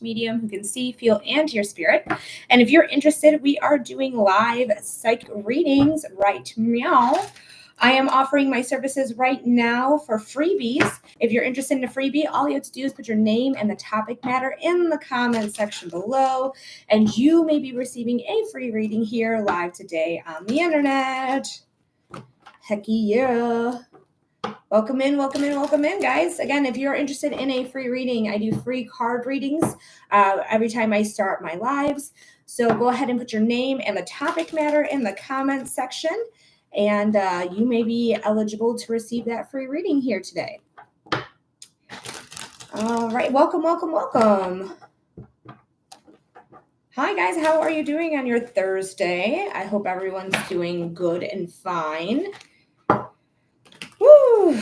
medium who can see, feel, and hear spirit. And if you're interested, we are doing live psych readings right meow. I am offering my services right now for freebies. If you're interested in a freebie, all you have to do is put your name and the topic matter in the comment section below, and you may be receiving a free reading here live today on the internet. Hecky yeah. Welcome in, guys. Again, if you're interested in a free reading, I do free card readings every time I start my lives. So go ahead and put your name and the topic matter in the comments section, and you may be eligible to receive that free reading here today. All right, welcome. Hi, guys. How are you doing on your Thursday? I hope everyone's doing good and fine. Woo!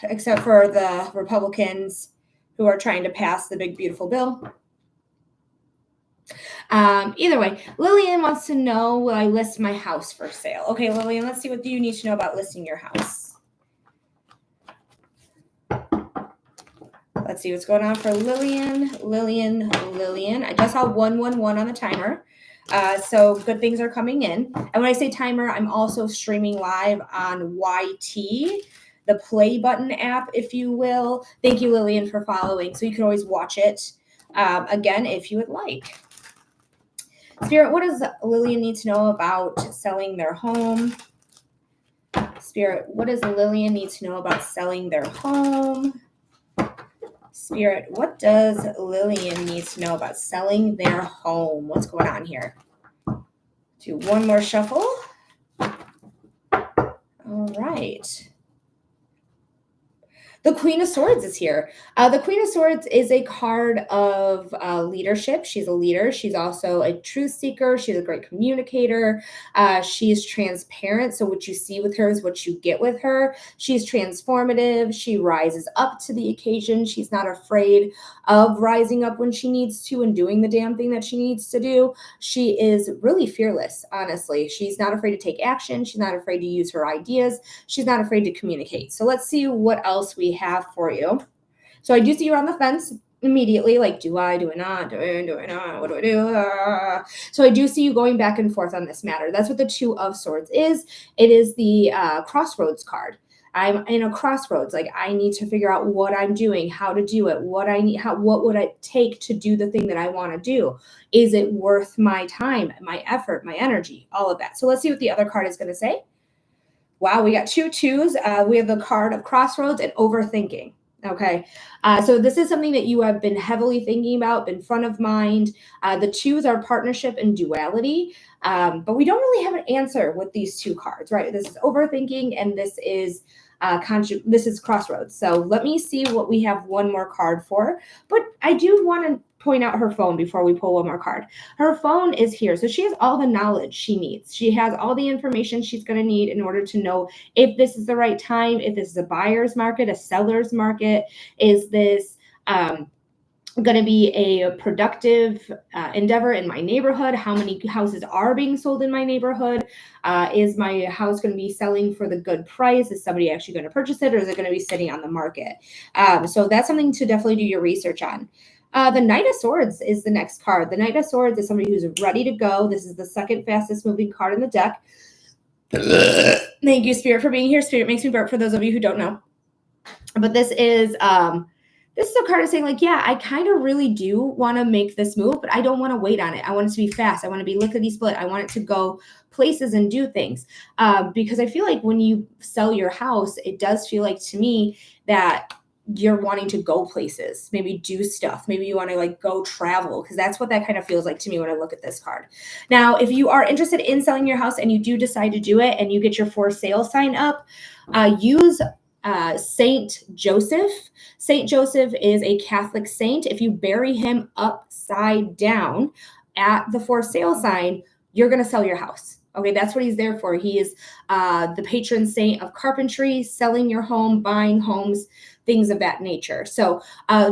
Except for the Republicans who are trying to pass the big, beautiful bill. Either way, Lillian wants to know, will I list my house for sale? Okay, Lillian, let's see, what do you need to know about listing your house? Let's see what's going on for Lillian. I just saw 111 on the timer. So good things are coming in. And when I say timer, I'm also streaming live on YT, the play button app, if you will. Thank you, Lillian, for following. So you can always watch it again if you would like. Spirit, what does Lillian need to know about selling their home? Spirit, what does Lillian need to know about selling their home? Spirit, what does Lillian need to know about selling their home? What's going on here? Do one more shuffle. All right. The Queen of Swords is here. The Queen of Swords is a card of leadership. She's a leader. She's also a truth seeker. She's a great communicator. She is transparent. So what you see with her is what you get with her. She's transformative. She rises up to the occasion. She's not afraid of rising up when she needs to and doing the damn thing that she needs to do. She is really fearless, honestly. She's not afraid to take action. She's not afraid to use her ideas. She's not afraid to communicate. So let's see what else we have for you. So I do see you're on the fence immediately, like, do I not, do I not, what do I do? So I do see you going back and forth on this matter. That's what the Two of Swords is. It is the crossroads card. I'm in a crossroads. Like, I need to figure out what I'm doing, how to do it, what I need, what would it take to do the thing that I want to do? Is it worth my time, my effort, my energy, all of that? So let's see what the other card is going to say. Wow, we got 2 twos. We have the card of crossroads and overthinking. Okay, so this is something that you have been heavily thinking about, been front of mind. The twos are partnership and duality, but we don't really have an answer with these 2 cards, right? This is overthinking, and this is crossroads. So let me see what we have one more card for. But I do want to point out her phone before we pull one more card. Her phone is here. So she has all the knowledge she needs. She has all the information she's going to need in order to know if this is the right time, if this is a buyer's market, a seller's market. Is this going to be a productive endeavor in my neighborhood? How many houses are being sold in my neighborhood? Is my house going to be selling for the good price? Is somebody actually going to purchase it, or is it going to be sitting on the market? So that's something to definitely do your research on. The Knight of Swords is the next card. The Knight of Swords is somebody who's ready to go. This is the second fastest moving card in the deck. Thank you, Spirit, for being here. Spirit makes me burp, for those of you who don't know. But this is a card of saying, like, yeah, I kind of really do want to make this move, but I don't want to wait on it. I want it to be fast. I want to be lickety split. I want it to go places and do things. Because I feel like when you sell your house, it does feel like to me that you're wanting to go places, maybe do stuff. Maybe you want to like go travel, because that's what that kind of feels like to me when I look at this card. Now, if you are interested in selling your house and you do decide to do it and you get your for sale sign up, use Saint Joseph. Saint Joseph is a Catholic saint. If you bury him upside down at the for sale sign, you're going to sell your house. Okay, that's what he's there for. He is the patron saint of carpentry, selling your home, buying homes, things of that nature. So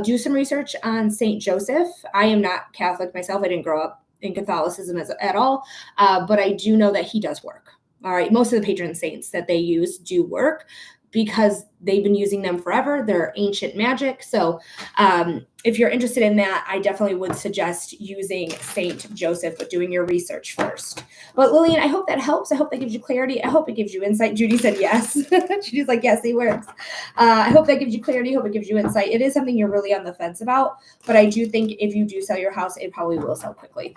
do some research on Saint Joseph. I am not Catholic myself. I didn't grow up in Catholicism at all, but I do know that he does work. All right, most of the patron saints that they use do work, because they've been using them forever. They're ancient magic. So if you're interested in that, I definitely would suggest using Saint Joseph, but doing your research first. But Lillian, I hope that helps. I hope that gives you clarity. I hope it gives you insight. Judy said yes. Judy's like, yes, he works. I hope that gives you clarity. I hope it gives you insight. It is something you're really on the fence about, but I do think if you do sell your house, it probably will sell quickly.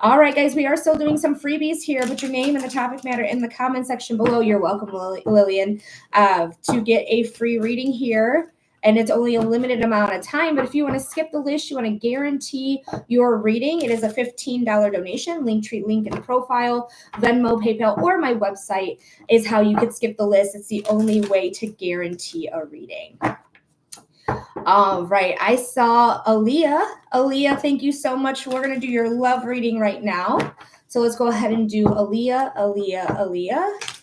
All right, guys, we are still doing some freebies here. Put your name and the topic matter in the comment section below. You're welcome, Lillian, to get a free reading here. And it's only a limited amount of time. But if you want to skip the list, you want to guarantee your reading, it is a $15 donation. Linktree link in the profile, Venmo, PayPal, or my website is how you could skip the list. It's the only way to guarantee a reading. All right, I saw Aaliyah. Aaliyah, thank you so much. We're going to do your love reading right now. So let's go ahead and do Aaliyah, Aaliyah, Aaliyah.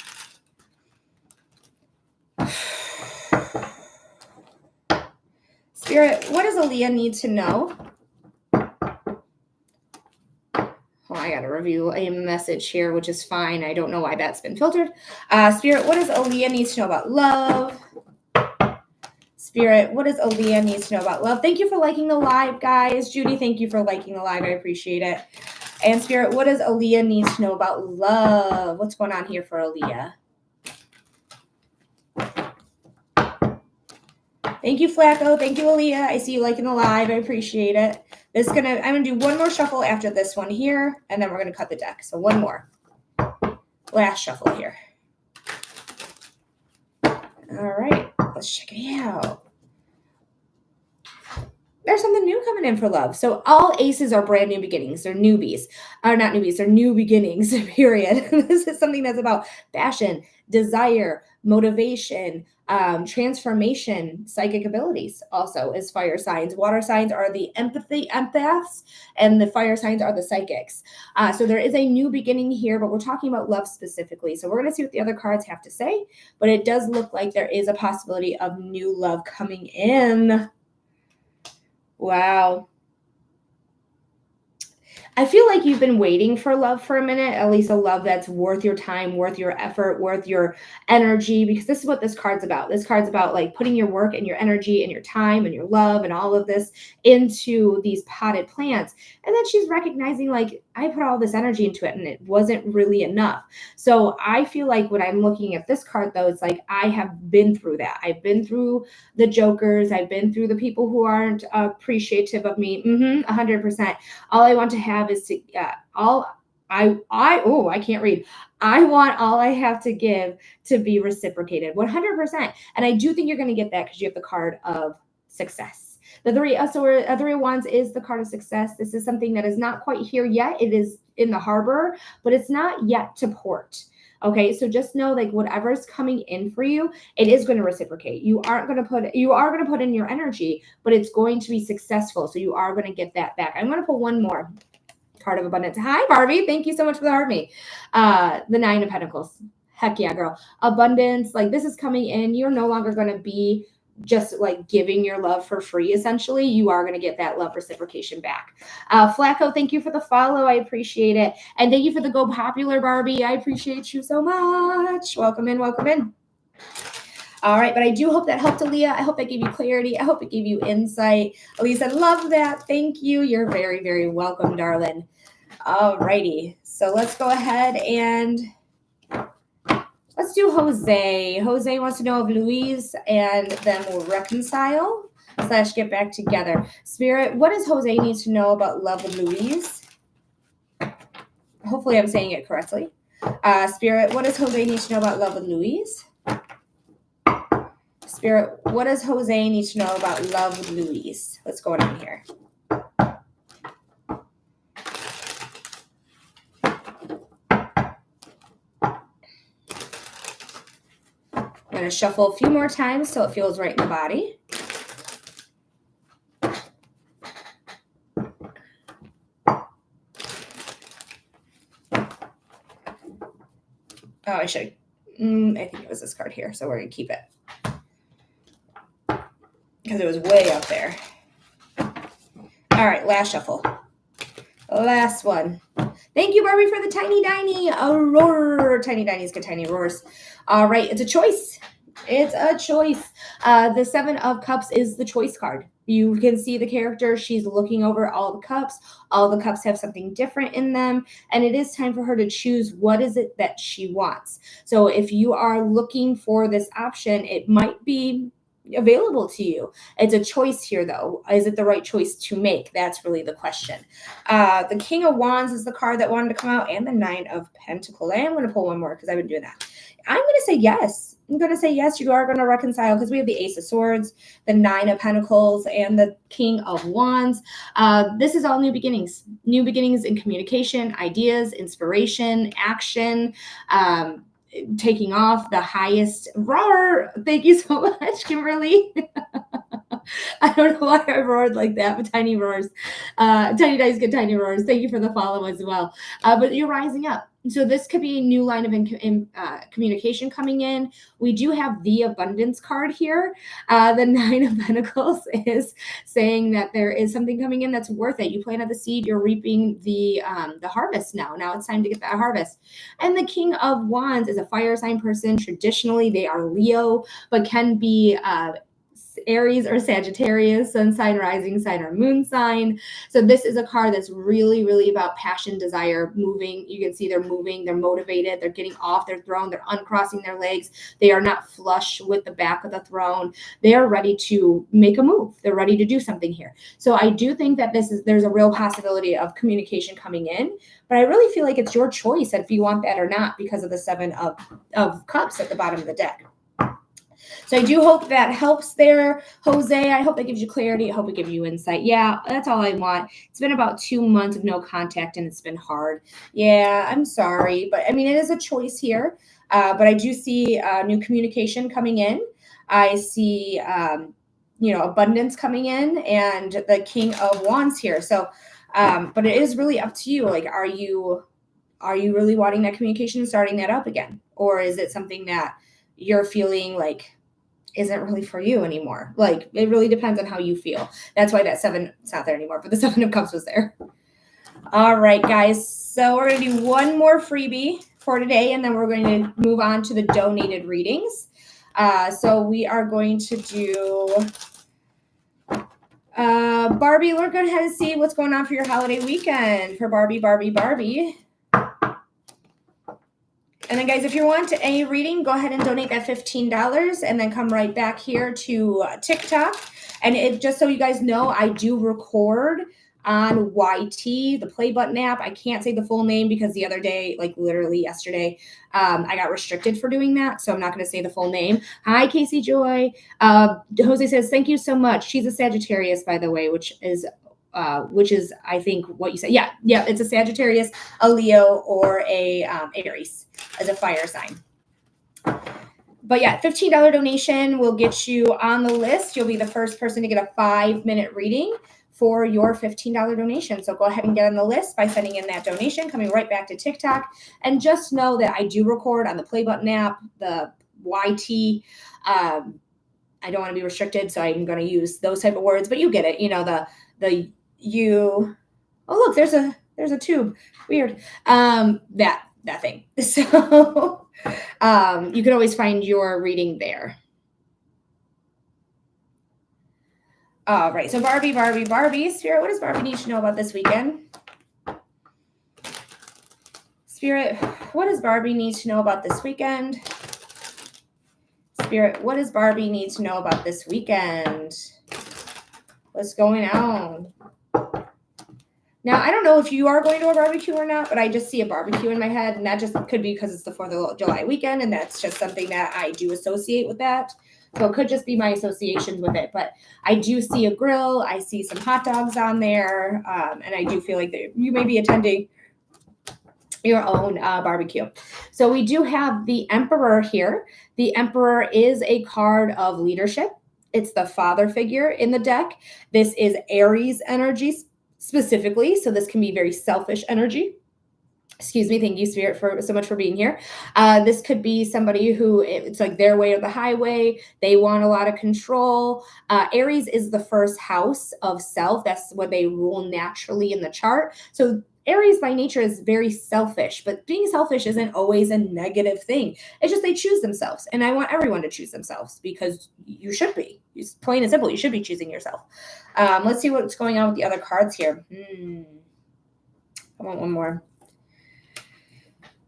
Spirit, what does Aaliyah need to know? Well, I got to review a message here, which is fine. I don't know why that's been filtered. Spirit, what does Aaliyah need to know about love? Spirit, what does Aaliyah need to know about love? Thank you for liking the live, guys. Judy, thank you for liking the live. I appreciate it. And Spirit, what does Aaliyah need to know about love? What's going on here for Aaliyah? Thank you, Flacco. Thank you, Aaliyah. I see you liking the live. I appreciate it. I'm gonna do one more shuffle after this one here, and then we're gonna cut the deck. So one more. Last shuffle here. All right, let's check it out. There's something new coming in for love. So all aces are brand new beginnings. They're newbies. Or not newbies, they're new beginnings, period. This is something that's about passion, desire, motivation, transformation, psychic abilities also as fire signs. Water signs are the empaths, and the fire signs are the psychics. So there is a new beginning here, but we're talking about love specifically. So we're going to see what the other cards have to say, but it does look like there is a possibility of new love coming in. Wow. I feel like you've been waiting for love for a minute, at least a love that's worth your time, worth your effort, worth your energy, because this is what this card's about. This card's about like putting your work and your energy and your time and your love and all of this into these potted plants. And then she's recognizing like, I put all this energy into it and it wasn't really enough. So I feel like when I'm looking at this card though, it's like, I have been through that. I've been through the jokers. I've been through the people who aren't appreciative of me. 100%. All I want to have is to I can't read. I want all I have to give to be reciprocated 100%. And I do think you're going to get that because you have the card of success. The three of wands is the card of success. This is something that is not quite here yet. It is in the harbor, but it's not yet to port. Okay, so just know like whatever's coming in for you, it is going to reciprocate. You are going to put in your energy, but it's going to be successful. So you are going to get that back. I'm going to pull one more card of abundance. Hi, Barbie. Thank you so much for the heart me. The 9 of Pentacles. Heck yeah, girl. Abundance. Like this is coming in. You're no longer going to be just like giving your love for free. Essentially, you are going to get that love reciprocation back. Flacco, thank you for the follow. I appreciate it. And thank you for the go popular, Barbie. I appreciate you so much. Welcome in. Welcome in. All right, but I do hope that helped, Aaliyah. I hope that gave you clarity. I hope it gave you insight. Aaliyah said, love that. Thank you. You're very, very welcome, darling. All righty. So let's go ahead and let's do Jose. Jose wants to know of Louise, and then we'll reconcile / get back together. Spirit, what does Jose need to know about love with Louise? Hopefully I'm saying it correctly. Spirit, what does Jose need to know about love with Louise? Spirit, what does Jose need to know about love with Louise? What's going on here? I'm going to shuffle a few more times so it feels right in the body. Oh, I should. I think it was this card here, so we're going to keep it. Because it was way up there. All right, last shuffle. Last one. Thank you, Barbie, for the tiny diny. A roar. Tiny dinies get tiny roars. All right, it's a choice. It's a choice. The Seven of Cups is the choice card. You can see the character. She's looking over all the cups. All the cups have something different in them. And it is time for her to choose what is it that she wants. So if you are looking for this option, it might be available to you. It's a choice here, though. Is it the right choice to make? That's really the question. The King of Wands is the card that wanted to come out, and the Nine of Pentacles. I am going to pull one more because I've been doing that. I'm going to say yes. I'm going to say yes, you are going to reconcile, because we have the Ace of Swords, the Nine of Pentacles, and the King of Wands. This is all new beginnings in communication, ideas, inspiration, action, taking off the highest roar. Thank you so much, Kimberly. I don't know why I roared like that, but tiny roars. Tiny dice get tiny roars. Thank you for the follow as well. But you're rising up. So this could be a new line of communication coming in. We do have the abundance card here. The Nine of Pentacles is saying that there is something coming in that's worth it. You planted the seed, you're reaping the harvest now. Now it's time to get that harvest. And the King of Wands is a fire sign person. Traditionally, they are Leo, but can be Aries or Sagittarius, sun sign, rising sign, or moon sign. So this is a card that's really, really about passion, desire, moving. You can see they're moving, they're motivated, they're getting off their throne, they're uncrossing their legs. They are not flush with the back of the throne. They are ready to make a move. They're ready to do something here. So I do think that there's a real possibility of communication coming in, but I really feel like it's your choice if you want that or not, because of the Seven of Cups at the bottom of the deck. So I do hope that helps there, Jose. I hope that gives you clarity. I hope it gives you insight. Yeah, that's all I want. It's been about 2 months of no contact, and it's been hard. Yeah, I'm sorry. But, I mean, it is a choice here. But I do see new communication coming in. I see, abundance coming in, and the King of Wands here. So, but it is really up to you. Like, are you really wanting that communication and starting that up again? Or is it something that you're feeling like isn't really for you anymore? Like, it really depends on how you feel. That's why that seven, it's not there anymore, but the Seven of Cups was there. All right, guys. So we're going to do one more freebie for today, and then we're going to move on to the donated readings. So we are going to do Barbie. We're going to head and see what's going on for your holiday weekend for Barbie. And then, guys, if you want a reading, go ahead and donate that $15 and then come right back here to TikTok. And just so you guys know, I do record on YT, the Play Button app. I can't say the full name because the other day, like literally yesterday, I got restricted for doing that. So I'm not going to say the full name. Hi, Casey Joy. Jose says, thank you so much. She's a Sagittarius, by the way, which is I think what you said. Yeah, it's a Sagittarius, a Leo, or a Aries as a fire sign. But yeah, $15 donation will get you on the list. You'll be the first person to get a 5-minute reading for your $15 donation. So go ahead and get on the list by sending in that donation, coming right back to TikTok. And just know that I do record on the Play Button app, the YT. I don't want to be restricted, so I'm going to use those type of words, but you get it. Oh, look, there's a tube. Weird. That thing. So you can always find your reading there. All right. So Barbie. Spirit, what does Barbie need to know about this weekend? Spirit, what does Barbie need to know about this weekend? Spirit, what does Barbie need to know about this weekend? What's going on? Now, I don't know if you are going to a barbecue or not, but I just see a barbecue in my head, and that just could be because it's the 4th of July weekend, and that's just something that I do associate with that. So it could just be my associations with it, but I do see a grill. I see some hot dogs on there, and I do feel like you may be attending your own barbecue. So we do have the Emperor here. The Emperor is a card of leadership. It's the father figure in the deck. This is Aries energy specifically, so this can be very selfish energy. Excuse me. Thank you, Spirit, so much for being here. This could be somebody who it's like their way or the highway. They want a lot of control. Aries is the first house of self. That's what they rule naturally in the chart. So Aries by nature is very selfish, but being selfish isn't always a negative thing. It's just they choose themselves. And I want everyone to choose themselves because you should be. It's plain and simple. You should be choosing yourself. Let's see what's going on with the other cards here. I want one more.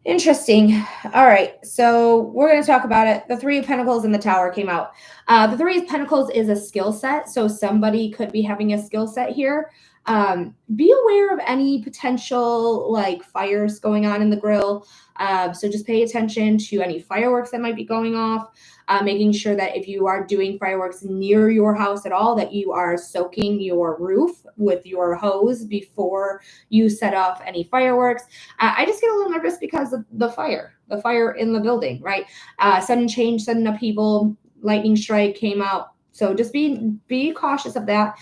Interesting. All right. So we're going to talk about it. The Three of Pentacles and the Tower came out. The Three of Pentacles is a skill set. So somebody could be having a skill set here. Be aware of any potential like fires going on in the grill. So just pay attention to any fireworks that might be going off. Making sure that if you are doing fireworks near your house at all, that you are soaking your roof with your hose before you set off any fireworks. I just get a little nervous because of the fire in the building, right? Sudden change, sudden upheaval, lightning strike came out. So just be cautious of that.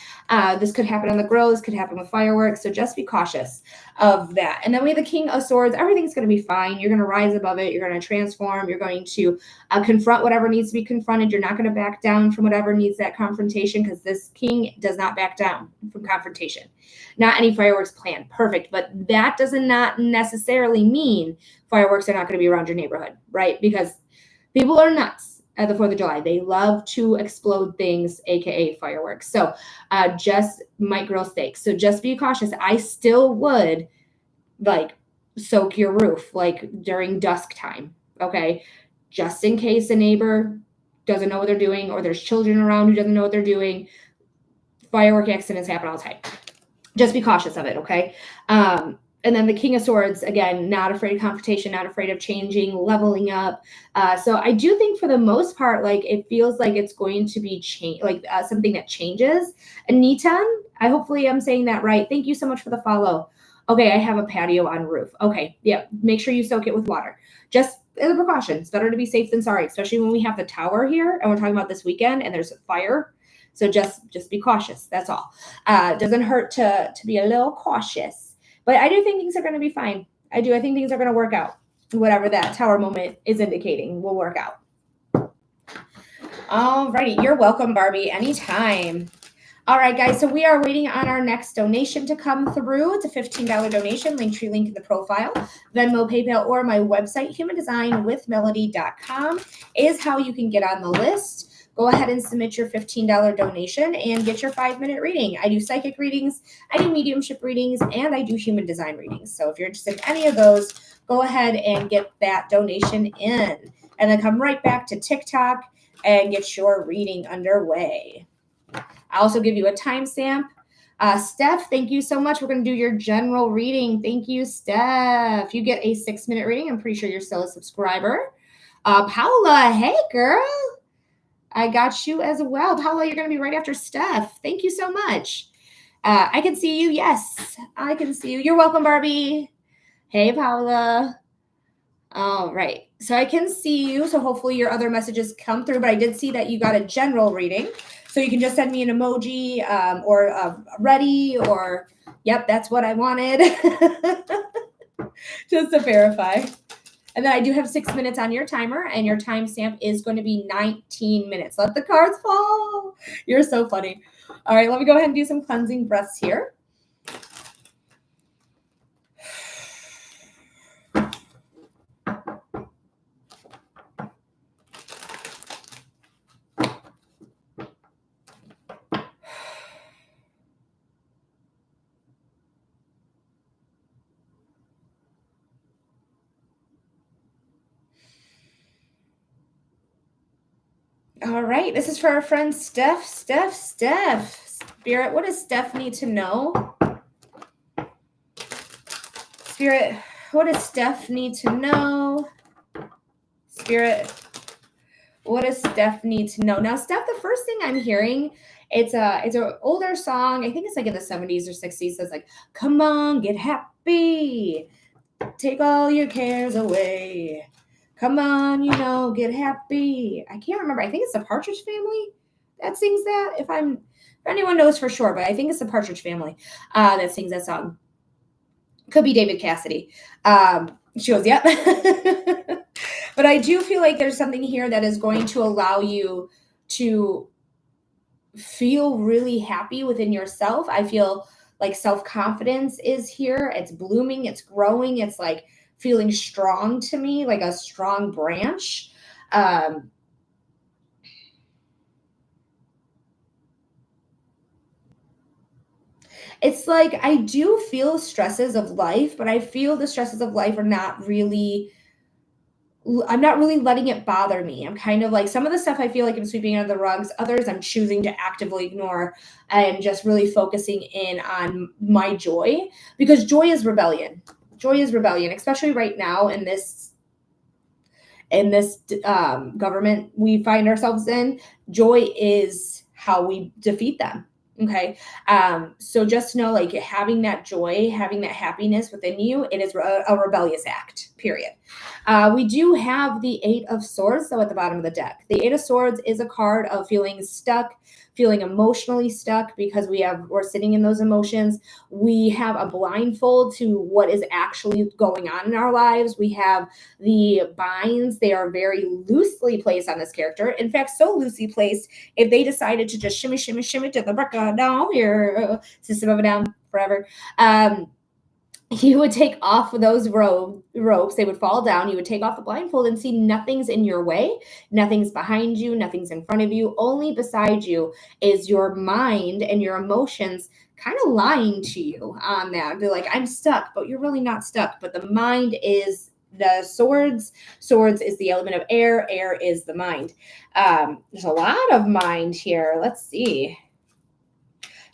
This could happen on the grill. This could happen with fireworks. So just be cautious of that. And then we have the King of Swords. Everything's going to be fine. You're going to rise above it. You're going to transform. You're going to confront whatever needs to be confronted. You're not going to back down from whatever needs that confrontation because this king does not back down from confrontation. Not any fireworks planned. Perfect. But that does not necessarily mean fireworks are not going to be around your neighborhood, right? Because people are nuts at the 4th of July. They love to explode things, aka fireworks. So just might grill steaks. So just be cautious. I still would like soak your roof like during dusk time. Okay. Just in case a neighbor doesn't know what they're doing or there's children around who doesn't know what they're doing. Firework accidents happen all the time. Just be cautious of it. Okay. And then the King of Swords, again, not afraid of confrontation, not afraid of changing, leveling up. So I do think for the most part, like it feels like it's going to be something that changes. Anita, hopefully I'm saying that right. Thank you so much for the follow. Okay, I have a patio on roof. Okay, yeah, make sure you soak it with water. Just as a precaution. It's better to be safe than sorry, especially when we have the tower here and we're talking about this weekend and there's a fire. So just be cautious. That's all. Doesn't hurt to be a little cautious. But I do think things are going to be fine. I think things are going to work out. Whatever that tower moment is indicating will work out. All righty. You're welcome, Barbie. Anytime. All right, guys. So we are waiting on our next donation to come through. It's a $15 donation. Linktree link in the profile. Venmo, PayPal, or my website, humandesignwithmelody.com is how you can get on the list. Go ahead and submit your $15 donation and get your 5-minute reading. I do psychic readings, I do mediumship readings, and I do human design readings. So if you're interested in any of those, go ahead and get that donation in. And then come right back to TikTok and get your reading underway. I also give you a timestamp. Steph, thank you so much. We're going to do your general reading. Thank you, Steph. You get a 6-minute reading. I'm pretty sure you're still a subscriber. Paula, hey, girl. I got you as well. Paula, you're going to be right after Steph. Thank you so much. I can see you. Yes, I can see you. You're welcome, Barbie. Hey, Paula. All right. So I can see you. So hopefully your other messages come through, but I did see that you got a general reading. So you can just send me an emoji or ready or, yep, that's what I wanted. Just to verify. And then I do have 6 minutes on your timer, and your timestamp is going to be 19 minutes. Let the cards fall. You're so funny. All right, let me go ahead and do some cleansing breaths here. All right, this is for our friend Steph. Spirit, what does Steph need to know? Spirit, what does Steph need to know? Spirit, what does Steph need to know? Now, Steph, the first thing I'm hearing, it's an older song. I think it's like in the 70s or 60s. So it's like, come on, get happy. Take all your cares away. Come on, get happy. I can't remember. I think it's the Partridge Family that sings that. If anyone knows for sure, but I think it's the Partridge Family that sings that song. Could be David Cassidy. She goes, yep. But I do feel like there's something here that is going to allow you to feel really happy within yourself. I feel like self-confidence is here. It's blooming, it's growing, it's like feeling strong to me, like a strong branch. Um, it's like I do feel stresses of life, but I feel the stresses of life are not really, I'm not really letting it bother me. I'm kind of like some of the stuff I feel like I'm sweeping under the rugs, others I'm choosing to actively ignore and just really focusing in on my joy, because joy is rebellion. Joy is rebellion, especially right now in this government we find ourselves in. Joy is how we defeat them. Okay. So just know, like, having that joy, having that happiness within you, it is a rebellious act, period. We do have the Eight of Swords, though, at the bottom of the deck. The Eight of Swords is a card of feeling stuck, feeling emotionally stuck, because we're sitting in those emotions. We have a blindfold to what is actually going on in our lives. We have the binds. They are very loosely placed on this character. In fact, so loosely placed, if they decided to just shimmy, shimmy, shimmy to the break down here, system of a down forever, you would take off those ropes. They would fall down. You would take off the blindfold and see nothing's in your way. Nothing's behind you. Nothing's in front of you. Only beside you is your mind and your emotions kind of lying to you on that. They're like, I'm stuck, but you're really not stuck. But the mind is the swords. Swords is the element of air. Air is the mind. There's a lot of mind here. Let's see.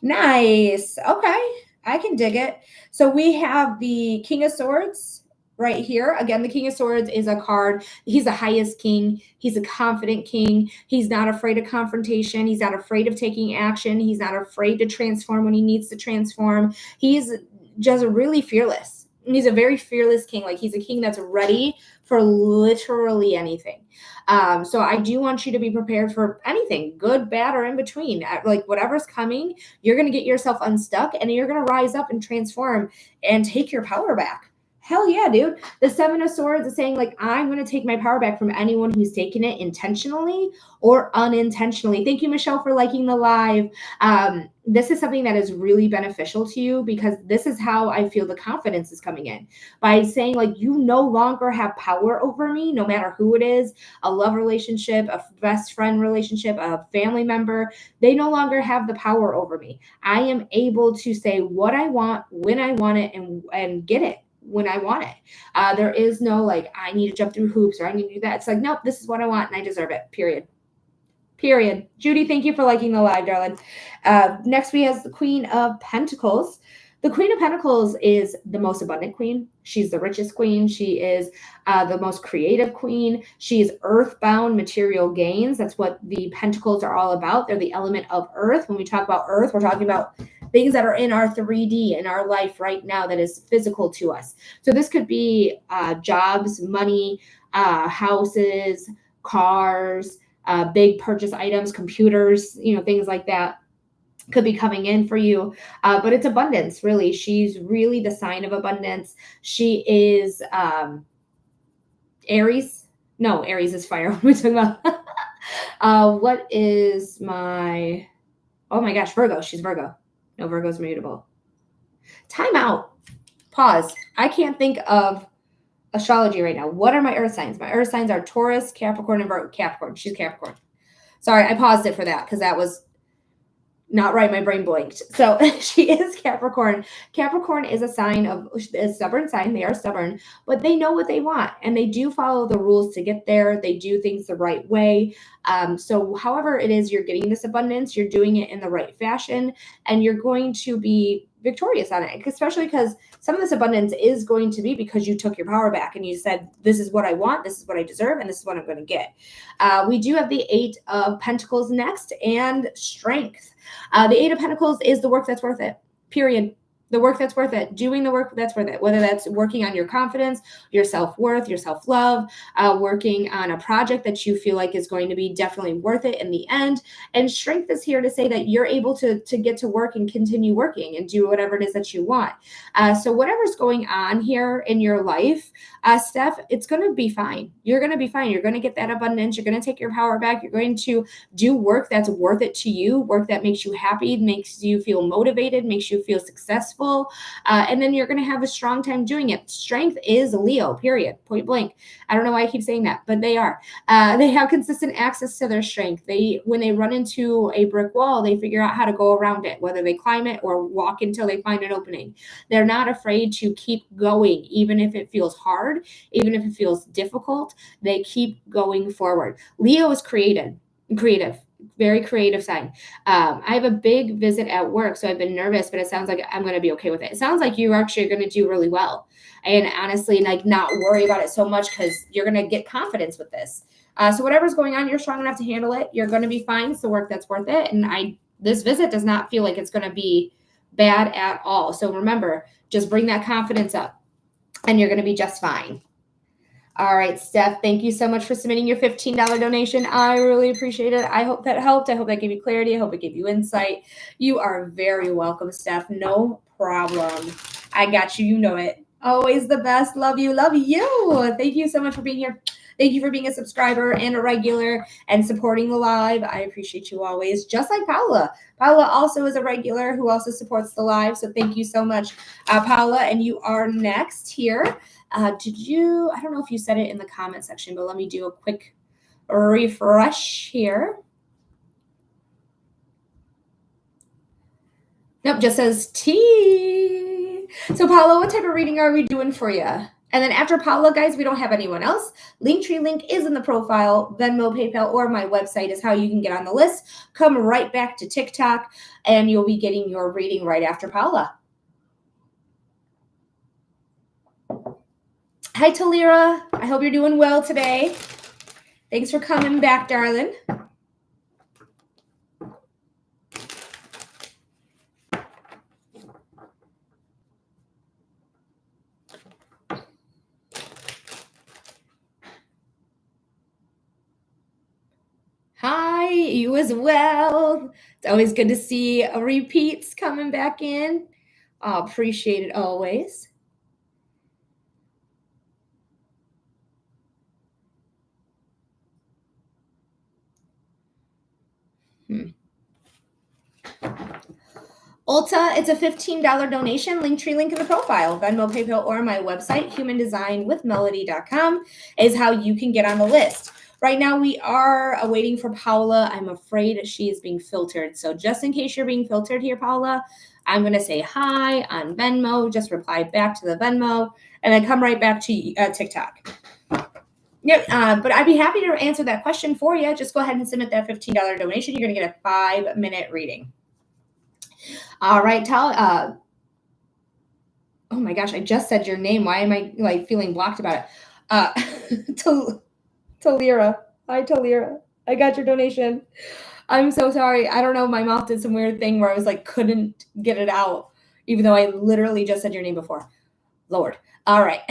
Nice. Okay. I can dig it. So we have the King of Swords right here. Again, the King of Swords is a card. He's the highest king. He's a confident king. He's not afraid of confrontation. He's not afraid of taking action. He's not afraid to transform when he needs to transform. He's just really fearless. He's a very fearless king. Like, he's a king that's ready for literally anything. So I do want you to be prepared for anything, good, bad, or in between. Like, whatever's coming, you're going to get yourself unstuck and you're going to rise up and transform and take your power back. Hell yeah, dude. The Seven of Swords is saying, like, I'm going to take my power back from anyone who's taken it intentionally or unintentionally. Thank you, Michelle, for liking the live. This is something that is really beneficial to you, because this is how I feel the confidence is coming in. By saying, like, you no longer have power over me, no matter who it is, a love relationship, a best friend relationship, a family member, they no longer have the power over me. I am able to say what I want, when I want it, and get it when I want it. There is no, like, I need to jump through hoops or I need to do that. It's like, nope, this is what I want and I deserve it, period. Period. Judy, thank you for liking the live, darling. Next, we have the Queen of Pentacles. The Queen of Pentacles is the most abundant queen. She's the richest queen. She is the most creative queen. She's earthbound material gains. That's what the pentacles are all about. They're the element of earth. When we talk about earth, we're talking about things that are in our 3D, in our life right now, that is physical to us. So this could be jobs, money, houses, cars, big purchase items, computers, things like that could be coming in for you. But it's abundance, really. She's really the sign of abundance. She is Aries. No, Aries is fire. What are we talking about? What is my... Oh my gosh, Virgo. She's Virgo. No, Virgo's mutable. Time out. Pause. I can't think of astrology right now. What are my earth signs? My earth signs are Taurus, Capricorn, and Virgo. Capricorn. She's Capricorn. Sorry, I paused it for that because that was not right. My brain blanked. So she is Capricorn. Capricorn is a stubborn sign. They are stubborn, but they know what they want and they do follow the rules to get there. They do things the right way. So however it is you're getting this abundance, you're doing it in the right fashion and you're going to be victorious on it, especially because some of this abundance is going to be because you took your power back and you said, this is what I want, this is what I deserve, and this is what I'm going to get. We do have the Eight of Pentacles next, and strength. The Eight of Pentacles is the work that's worth it, period. The work that's worth it, doing the work that's worth it, whether that's working on your confidence, your self-worth, your self-love, working on a project that you feel like is going to be definitely worth it in the end. And strength is here to say that you're able to get to work and continue working and do whatever it is that you want. So whatever's going on here in your life, Steph, it's going to be fine. You're going to be fine. You're going to get that abundance. You're going to take your power back. You're going to do work that's worth it to you, work that makes you happy, makes you feel motivated, makes you feel successful. And then you're going to have a strong time doing it. Strength is Leo, period, point blank. I don't know why I keep saying that, but they are. They have consistent access to their strength. When they run into a brick wall, they figure out how to go around it, whether they climb it or walk until they find an opening. They're not afraid to keep going, even if it feels hard, even if it feels difficult. They keep going forward. Leo is creative, very creative sign. I have a big visit at work, so I've been nervous, but it sounds like I'm going to be okay with it. It sounds like you actually are going to do really well. And honestly, like, not worry about it so much, because you're going to get confidence with this. So whatever's going on, you're strong enough to handle it. You're going to be fine. It's the work that's worth it. And this visit does not feel like it's going to be bad at all. So remember, just bring that confidence up and you're going to be just fine. All right, Steph, thank you so much for submitting your $15 donation. I really appreciate it. I hope that helped. I hope that gave you clarity. I hope it gave you insight. You are very welcome, Steph. No problem. I got you. You know it. Always the best. Love you. Love you. Thank you so much for being here. Thank you for being a subscriber and a regular and supporting the live. I appreciate you always, just like Paula. Paula also is a regular who also supports the live. So thank you so much, Paula. And you are next here. I don't know if you said it in the comment section, but let me do a quick refresh here. Nope, just says T. So Paula, what type of reading are we doing for you? And then after Paula, guys, we don't have anyone else. Linktree link is in the profile. Venmo, PayPal, or my website is how you can get on the list. Come right back to TikTok, and you'll be getting your reading right after Paula. Hi, Talira. I hope you're doing well today. Thanks for coming back, darling. Hi, you as well. It's always good to see repeats coming back in. I appreciate it always. Ulta, it's a $15 donation. Linktree link in the profile. Venmo, PayPal, or my website, humandesignwithmelody.com, is how you can get on the list. Right now, we are waiting for Paula. I'm afraid she is being filtered. So just in case you're being filtered here, Paula, I'm going to say hi on Venmo. Just reply back to the Venmo, and then come right back to TikTok. Yeah, but I'd be happy to answer that question for you. Just go ahead and submit that $15 donation. You're going to get a 5-minute reading. All right, oh my gosh, I just said your name. Why am I feeling blocked about it? Talira. Hi, Talira. I got your donation. I'm so sorry. I don't know. My mouth did some weird thing where I was couldn't get it out, even though I literally just said your name before. Lord. All right.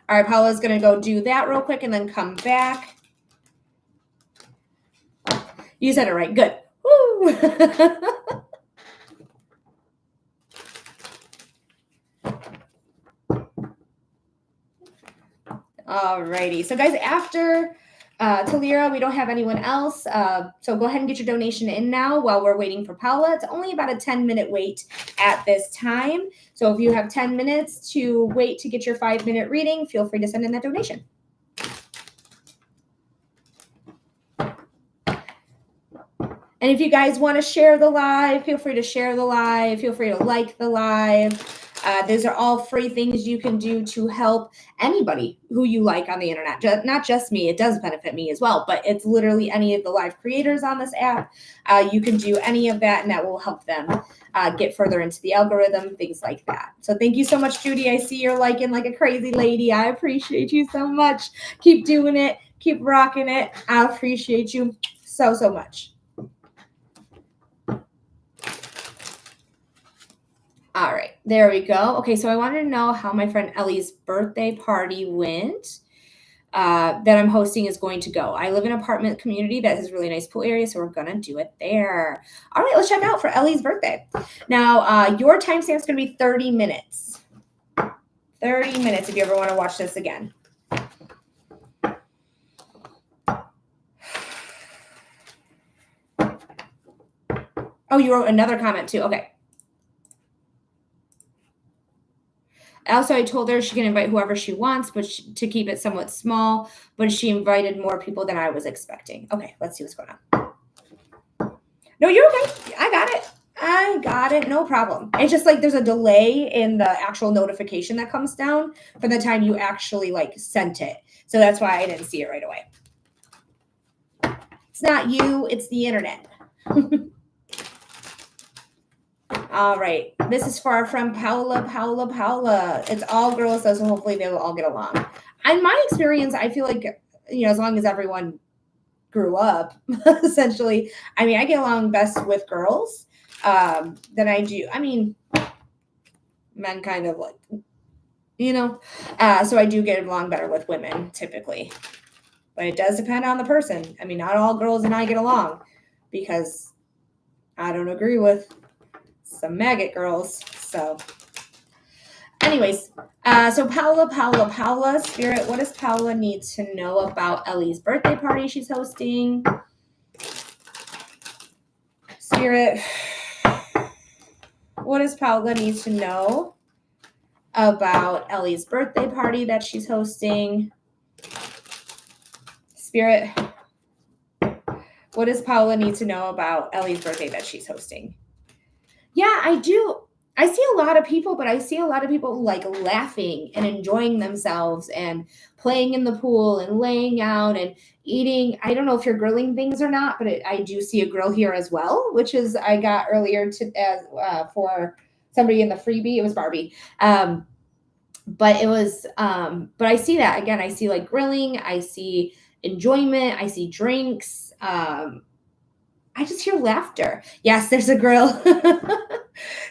All right, Paula's going to go do that real quick and then come back. You said it right. Good. Woo! Alrighty. So guys, after Talira, we don't have anyone else. So go ahead and get your donation in now while we're waiting for Paula. It's only about a 10-minute wait at this time. So if you have 10 minutes to wait to get your 5-minute reading, feel free to send in that donation. And if you guys want to share the live, feel free to share the live. Feel free to like the live. Those are all free things you can do to help anybody who you like on the internet. Not just me. It does benefit me as well, but it's literally any of the live creators on this app. You can do any of that, and that will help them get further into the algorithm, things like that. So thank you so much, Judy. I see you're liking like a crazy lady. I appreciate you so much. Keep doing it. Keep rocking it. I appreciate you so, so much. All right, there we go. Okay, so I wanted to know how my friend Ellie's birthday party went. That I'm hosting is going to go. I live in an apartment community that has a really nice pool area, so we're gonna do it there. All right, let's check out for Ellie's birthday. Now, your timestamp is gonna be 30 minutes. 30 minutes if you ever want to watch this again. Oh, you wrote another comment too. Okay. Also, I told her she can invite whoever she wants, but to keep it somewhat small, but she invited more people than I was expecting. Okay, let's see what's going on. No, you're okay. I got it. I got it. No problem. It's just like there's a delay in the actual notification that comes down from the time you actually like sent it. So that's why I didn't see it right away. It's not you, it's the internet. All right. This is for our friend Paula. It's all girls, so hopefully they will all get along. In my experience, I feel like, as long as everyone grew up, essentially, I mean, I get along best with girls than I do. I mean, men kind of like, so I do get along better with women typically. But it does depend on the person. I mean, not all girls and I get along because I don't agree with some maggot girls. So anyways, so Paula, Spirit, what does Paula need to know about Ellie's birthday party she's hosting? Spirit, what does Paula need to know about Ellie's birthday party that she's hosting? Spirit, what does Paula need to know about Ellie's birthday that she's hosting? Yeah, I do. I see a lot of people, but I see a lot of people like laughing and enjoying themselves and playing in the pool and laying out and eating. I don't know if you're grilling things or not, but I do see a grill here as well, which is I got earlier for somebody in the freebie. It was Barbie. But it was, but I see that again. I see like grilling. I see enjoyment. I see drinks. I just hear laughter. Yes, there's a grill.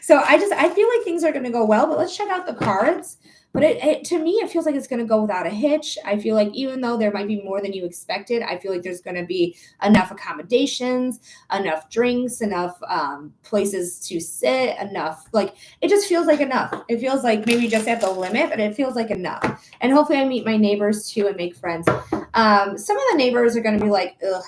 So I feel like things are going to go well, but let's check out the cards. But to me, it feels like it's going to go without a hitch. I feel like even though there might be more than you expected, I feel like there's going to be enough accommodations, enough drinks, enough places to sit, enough. Like, it just feels like enough. It feels like maybe just at the limit, but it feels like enough. And hopefully I meet my neighbors too and make friends. Some of the neighbors are going to be like, ugh,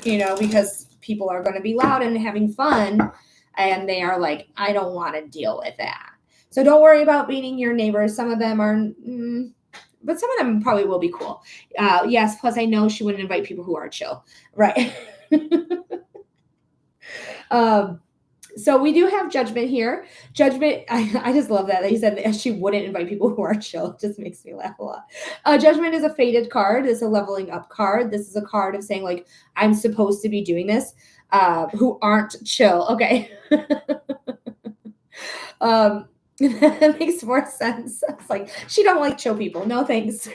because people are going to be loud and having fun. And they are like, I don't want to deal with that. So don't worry about meeting your neighbors. Some of them are, but some of them probably will be cool. Yes, plus I know she wouldn't invite people who are chill. Right. So we do have Judgment here. Judgment, I just love that. He said that she wouldn't invite people who are chill. It just makes me laugh a lot. Judgment is a faded card. It's a leveling up card. This is a card of saying, like, I'm supposed to be doing this, who aren't chill. Okay. That makes more sense. It's like, she don't like chill people. No, thanks.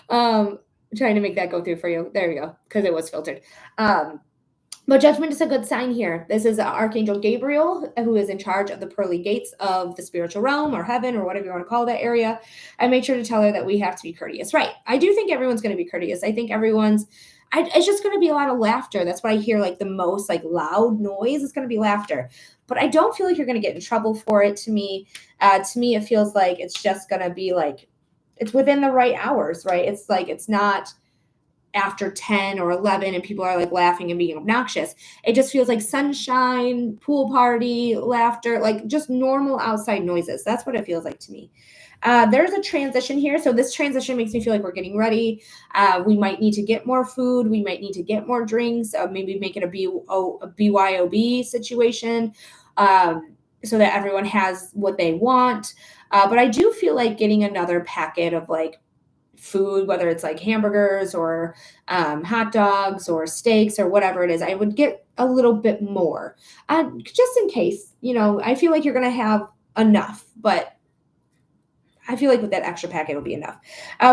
Trying to make that go through for you. There you go, because it was filtered. But Judgment is a good sign here. This is Archangel Gabriel, who is in charge of the pearly gates of the spiritual realm or heaven or whatever you want to call that area. I made sure to tell her that we have to be courteous. Right. I do think everyone's going to be courteous. I think it's just going to be a lot of laughter. That's what I hear, like the most like loud noise is going to be laughter. But I don't feel like you're going to get in trouble for it. To me, it feels like it's just going to be like, it's within the right hours, right? It's like, it's not after 10 or 11 and people are like laughing and being obnoxious. It just feels like sunshine, pool party, laughter, like just normal outside noises. That's what it feels like to me. There's a transition here. So this transition makes me feel like we're getting ready. We might need to get more food. We might need to get more drinks. Maybe make it a BYOB situation so that everyone has what they want. But I do feel like getting another packet of like food, whether it's like hamburgers or hot dogs or steaks or whatever it is, I would get a little bit more just in case. I feel like you're going to have enough, but I feel like with that extra packet will be enough.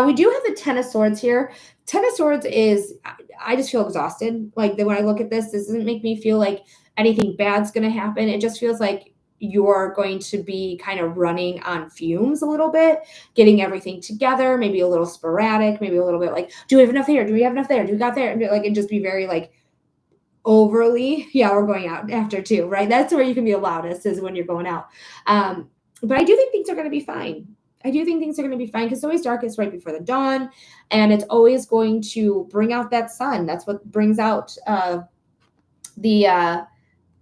We do have the Ten of Swords here. Ten of Swords is, I just feel exhausted. Like when I look at this doesn't make me feel like anything bad's going to happen. It just feels like you're going to be kind of running on fumes a little bit, getting everything together, maybe a little sporadic, maybe a little bit like, do we have enough here? Do we have enough there? Do we got there? And just be very like overly, yeah, we're going out after 2, right? That's where you can be the loudest, is when you're going out. But I do think things are going to be fine. I do think things are going to be fine, because it's always darkest right before the dawn, and it's always going to bring out that sun. That's what brings out the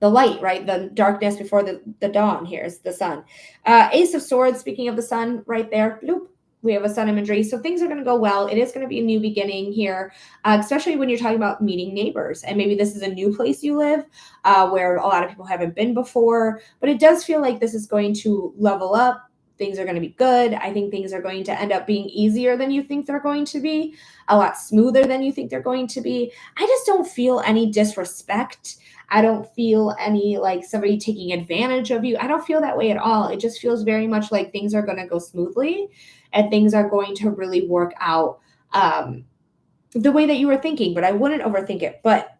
light, right? The darkness before the dawn. Here's the sun. Ace of Swords, speaking of the sun right there, bloop, we have a sun imagery. So things are going to go well. It is going to be a new beginning here, especially when you're talking about meeting neighbors. And maybe this is a new place you live, where a lot of people haven't been before. But it does feel like this is going to level up. Things are going to be good. I think things are going to end up being easier than you think they're going to be, a lot smoother than you think they're going to be. I just don't feel any disrespect. I don't feel any like somebody taking advantage of you. I don't feel that way at all. It just feels very much like things are going to go smoothly, and things are going to really work out the way that you were thinking, but I wouldn't overthink it. But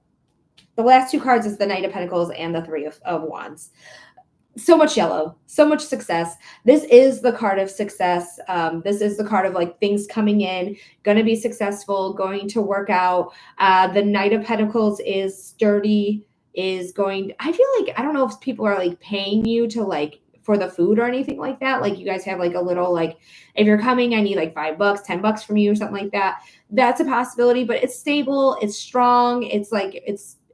the last 2 cards is the Knight of Pentacles and the Three of Wands. So much yellow, so much success. This is the card of success. This is the card of like things coming in, going to be successful, going to work out. The Knight of Pentacles is sturdy, is going, I feel like, I don't know if people are like paying you to like for the food or anything like that. Like you guys have like a little, like, if you're coming, I need like $5, $10 from you or something like that. That's a possibility, but it's stable. It's strong. It's like,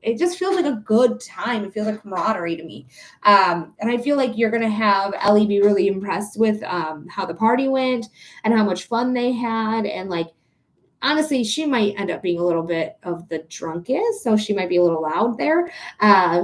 it just feels like a good time. It feels like camaraderie to me. And I feel like you're going to have Ellie be really impressed with how the party went and how much fun they had. And like, honestly, she might end up being a little bit of the drunkest, so she might be a little loud there.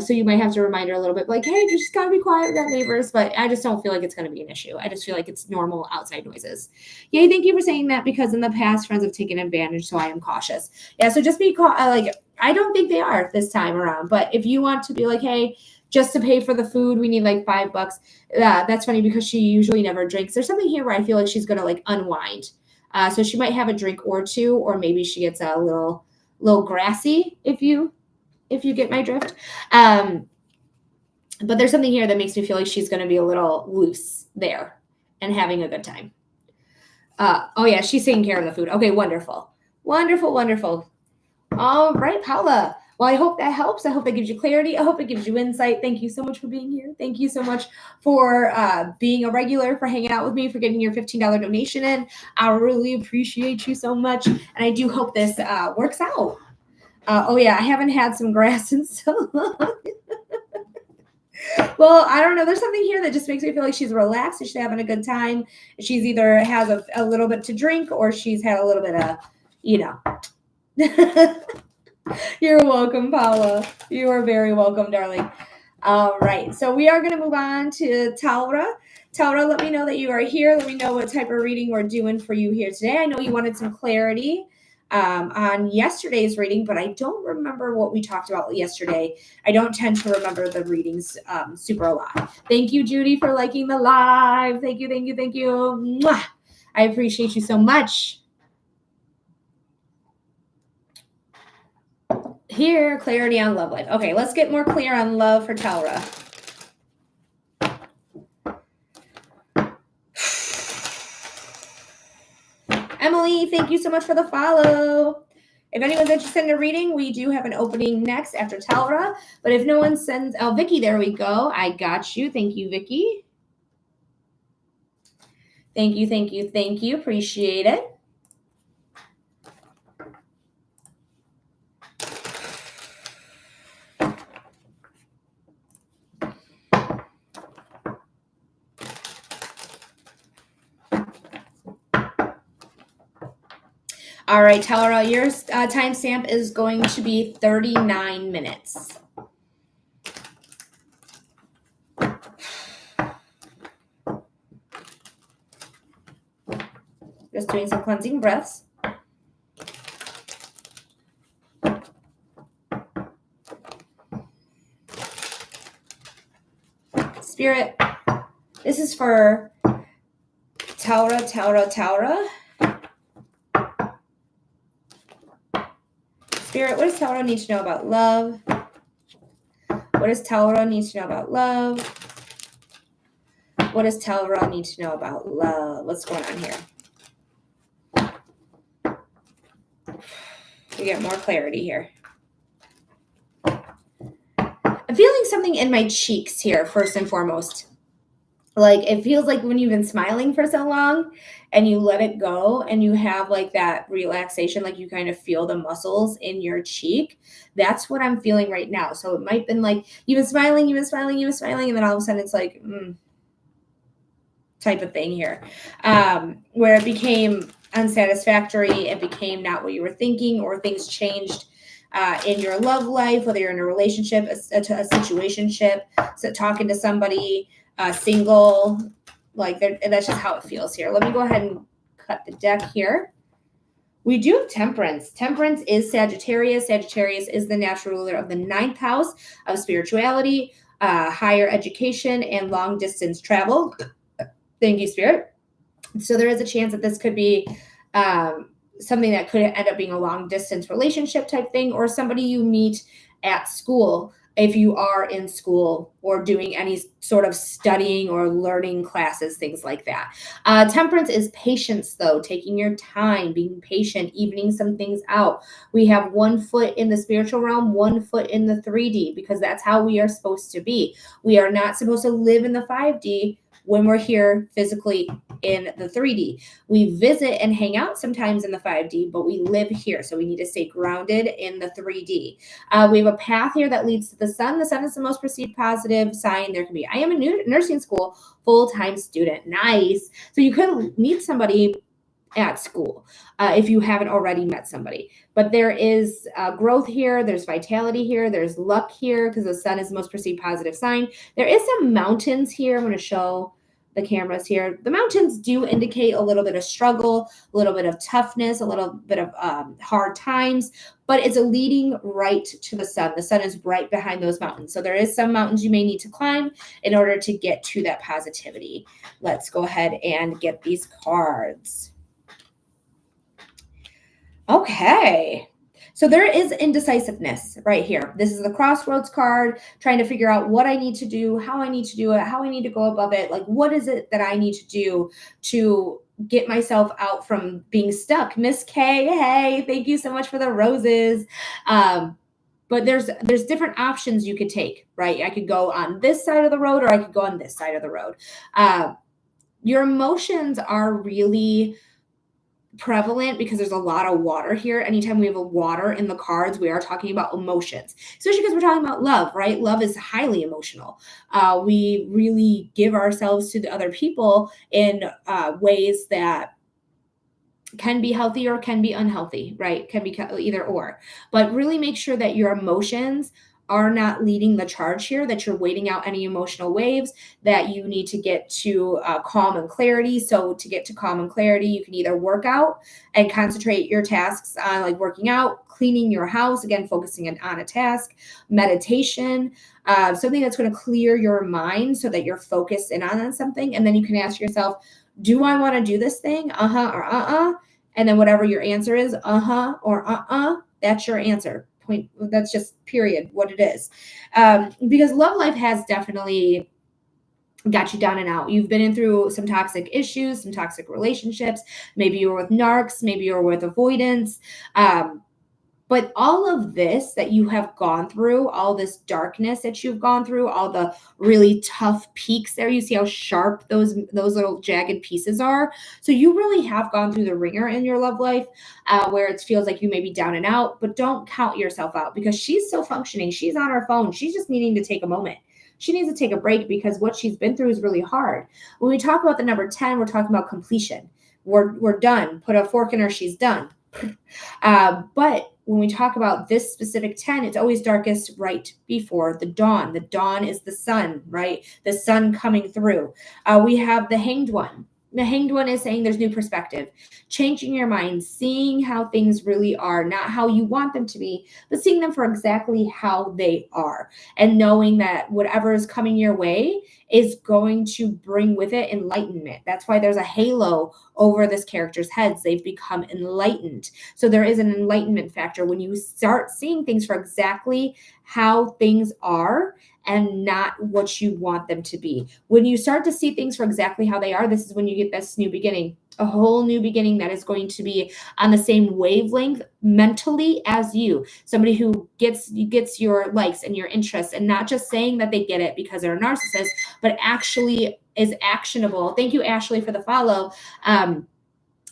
So you might have to remind her a little bit, like, hey, you just gotta be quiet, we got neighbors. But I just don't feel like it's gonna be an issue. I just feel like it's normal outside noises. Yay, thank you for saying that, because in the past, friends have taken advantage, so I am cautious. Yeah, so just be like, I don't think they are this time around. But if you want to be like, hey, just to pay for the food, we need like $5. That's funny, because she usually never drinks. There's something here where I feel like she's gonna like unwind. So she might have a drink or 2, or maybe she gets a little grassy, if you get my drift. But there's something here that makes me feel like she's going to be a little loose there and having a good time. Oh yeah, she's taking care of the food. Okay, wonderful. Wonderful, wonderful. All right, Paula. Well, I hope that helps. I hope that gives you clarity. I hope it gives you insight. Thank you so much for being here. Thank you so much for being a regular, for hanging out with me, for getting your $15 donation in. I really appreciate you so much. And I do hope this works out. Oh, yeah, I haven't had some grass in so long. Well, I don't know. There's something here that just makes me feel like she's relaxed and she's having a good time. She's either has a little bit to drink, or she's had a little bit of, you know. You're welcome, Paula. You are very welcome, darling. All right. So we are going to move on to Taura. Taura, let me know that you are here. Let me know what type of reading we're doing for you here today. I know you wanted some clarity on yesterday's reading, but I don't remember what we talked about yesterday. I don't tend to remember the readings super a lot. Thank you, Judy, for liking the live. Thank you, thank you, thank you. Mwah! I appreciate you so much. Here, clarity on love life. Okay, let's get more clear on love for Taura. Emily, thank you so much for the follow. If anyone's interested in a reading, we do have an opening next after Taura. But if no one sends, oh, Vicky, there we go. I got you. Thank you, Vicky. Thank you, thank you, thank you. Appreciate it. All right, Taura, your timestamp is going to be 39 minutes. Just doing some cleansing breaths. Spirit, this is for Taura, Taura, Taura. Spirit, what does Taura need to know about love? What does Taura need to know about love? What does Talra need to know about love? What's going on here? We get more clarity here. I'm feeling something in my cheeks here, first and foremost. Like, it feels like when you've been smiling for so long and you let it go and you have like that relaxation, like you kind of feel the muscles in your cheek. That's what I'm feeling right now. So it might have been like you've been smiling, and then all of a sudden it's like, type of thing here, where it became unsatisfactory. It became not what you were thinking, or things changed in your love life, whether you're in a relationship, a situationship, so talking to somebody, single, like that's just how it feels here. Let me go ahead and cut the deck here. We do have Temperance. Temperance is Sagittarius. Sagittarius is the natural ruler of the 9th house of spirituality, higher education, and long distance travel. Thank you, Spirit. So there is a chance that this could be something that could end up being a long distance relationship type thing, or somebody you meet at school if you are in school or doing any sort of studying or learning classes, things like that. Temperance is patience, though, taking your time, being patient, evening some things out. We have 1 foot in the spiritual realm, 1 foot in the 3D, because that's how we are supposed to be. We are not supposed to live in the 5D when we're here physically in the 3D. We visit and hang out sometimes in the 5D, but we live here. So we need to stay grounded in the 3D. We have a path here that leads to the sun. The sun is the most perceived positive sign there can be. I am a nursing school full-time student. Nice. So you could meet somebody at school if you haven't already met somebody. But there is growth here. There's vitality here. There's luck here because the sun is the most perceived positive sign. There is some mountains here. I'm going to show the cameras here. The mountains do indicate a little bit of struggle, a little bit of toughness, a little bit of hard times, but it's a leading right to the sun. The sun is right behind those mountains. So there is some mountains you may need to climb in order to get to that positivity. Let's go ahead and get these cards. Okay. So there is indecisiveness right here. This is the crossroads card, trying to figure out what I need to do, how I need to do it, how I need to go above it. Like, what is it that I need to do to get myself out from being stuck? Miss K, hey, thank you so much for the roses. But there's different options you could take, right? I could go on this side of the road, or I could go on this side of the road. Your emotions are really prevalent because there's a lot of water here. Anytime we have a water in the cards, we are talking about emotions, especially because we're talking about love, right? Love is highly emotional. We really give ourselves to the other people in ways that can be healthy or can be unhealthy, right? Can be either or. But really make sure that your emotions are not leading the charge here, that you're waiting out any emotional waves, that you need to get to calm and clarity. So to get to calm and clarity, you can either work out and concentrate your tasks on like working out, cleaning your house, again, focusing on a task, meditation, something that's going to clear your mind so that you're focused in on something. And then you can ask yourself, do I want to do this thing? Or And then whatever your answer is, or that's your answer. Point. That's just period what it is. Because love life has definitely got you down and out. You've been in through some toxic issues, some toxic relationships. Maybe you were with narcs, maybe you were with avoidance. But all of this that you have gone through, all this darkness that you've gone through, all the really tough peaks there, you see how sharp those little jagged pieces are. So you really have gone through the ringer in your love life, where it feels like you may be down and out, but don't count yourself out because she's still functioning. She's on her phone. She's just needing to take a moment. She needs to take a break because what she's been through is really hard. When we talk about the number 10, we're talking about completion. We're done. Put a fork in her. She's done. But when we talk about this specific 10, it's always darkest right before the dawn. The dawn is the sun, right? The sun coming through. We have the Hanged One. The Hanged One is saying there's new perspective, changing your mind, seeing how things really are, not how you want them to be, but seeing them for exactly how they are, and knowing that whatever is coming your way is going to bring with it enlightenment. That's why there's a halo over this character's heads. They've become enlightened. So there is an enlightenment factor when you start seeing things for exactly how things are and not what you want them to be. When you start to see things for exactly how they are, this is when you get this new beginning, a whole new beginning that is going to be on the same wavelength mentally as you. Somebody who gets your likes and your interests, and not just saying that they get it because they're a narcissist, but actually is actionable. Thank you, Ashley, for the follow.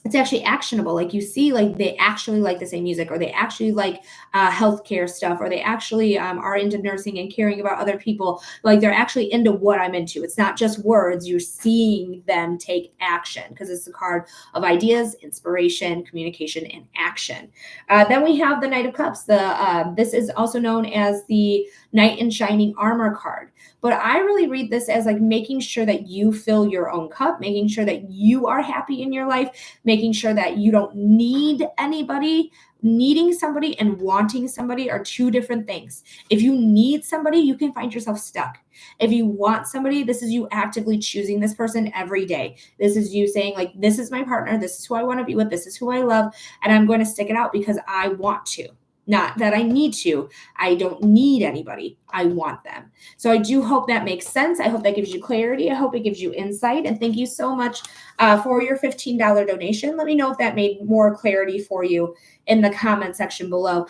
It's actually actionable. Like you see, like they actually like the same music, or they actually like healthcare stuff, or they actually are into nursing and caring about other people. Like they're actually into what I'm into. It's not just words. You're seeing them take action, because it's the card of ideas, inspiration, communication, and action. Then we have the Knight of Cups. This is also known as the Knight in Shining Armor card. But I really read this as like making sure that you fill your own cup, making sure that you are happy in your life, making sure that you don't need anybody. Needing somebody and wanting somebody are two different things. If you need somebody, you can find yourself stuck. If you want somebody, this is you actively choosing this person every day. This is you saying, like, this is my partner. This is who I want to be with. This is who I love. And I'm going to stick it out because I want to. Not that I need to. I don't need anybody. I want them. So I do hope that makes sense. I hope that gives you clarity. I hope it gives you insight. And thank you so much for your $15 donation. Let me know if that made more clarity for you in the comment section below.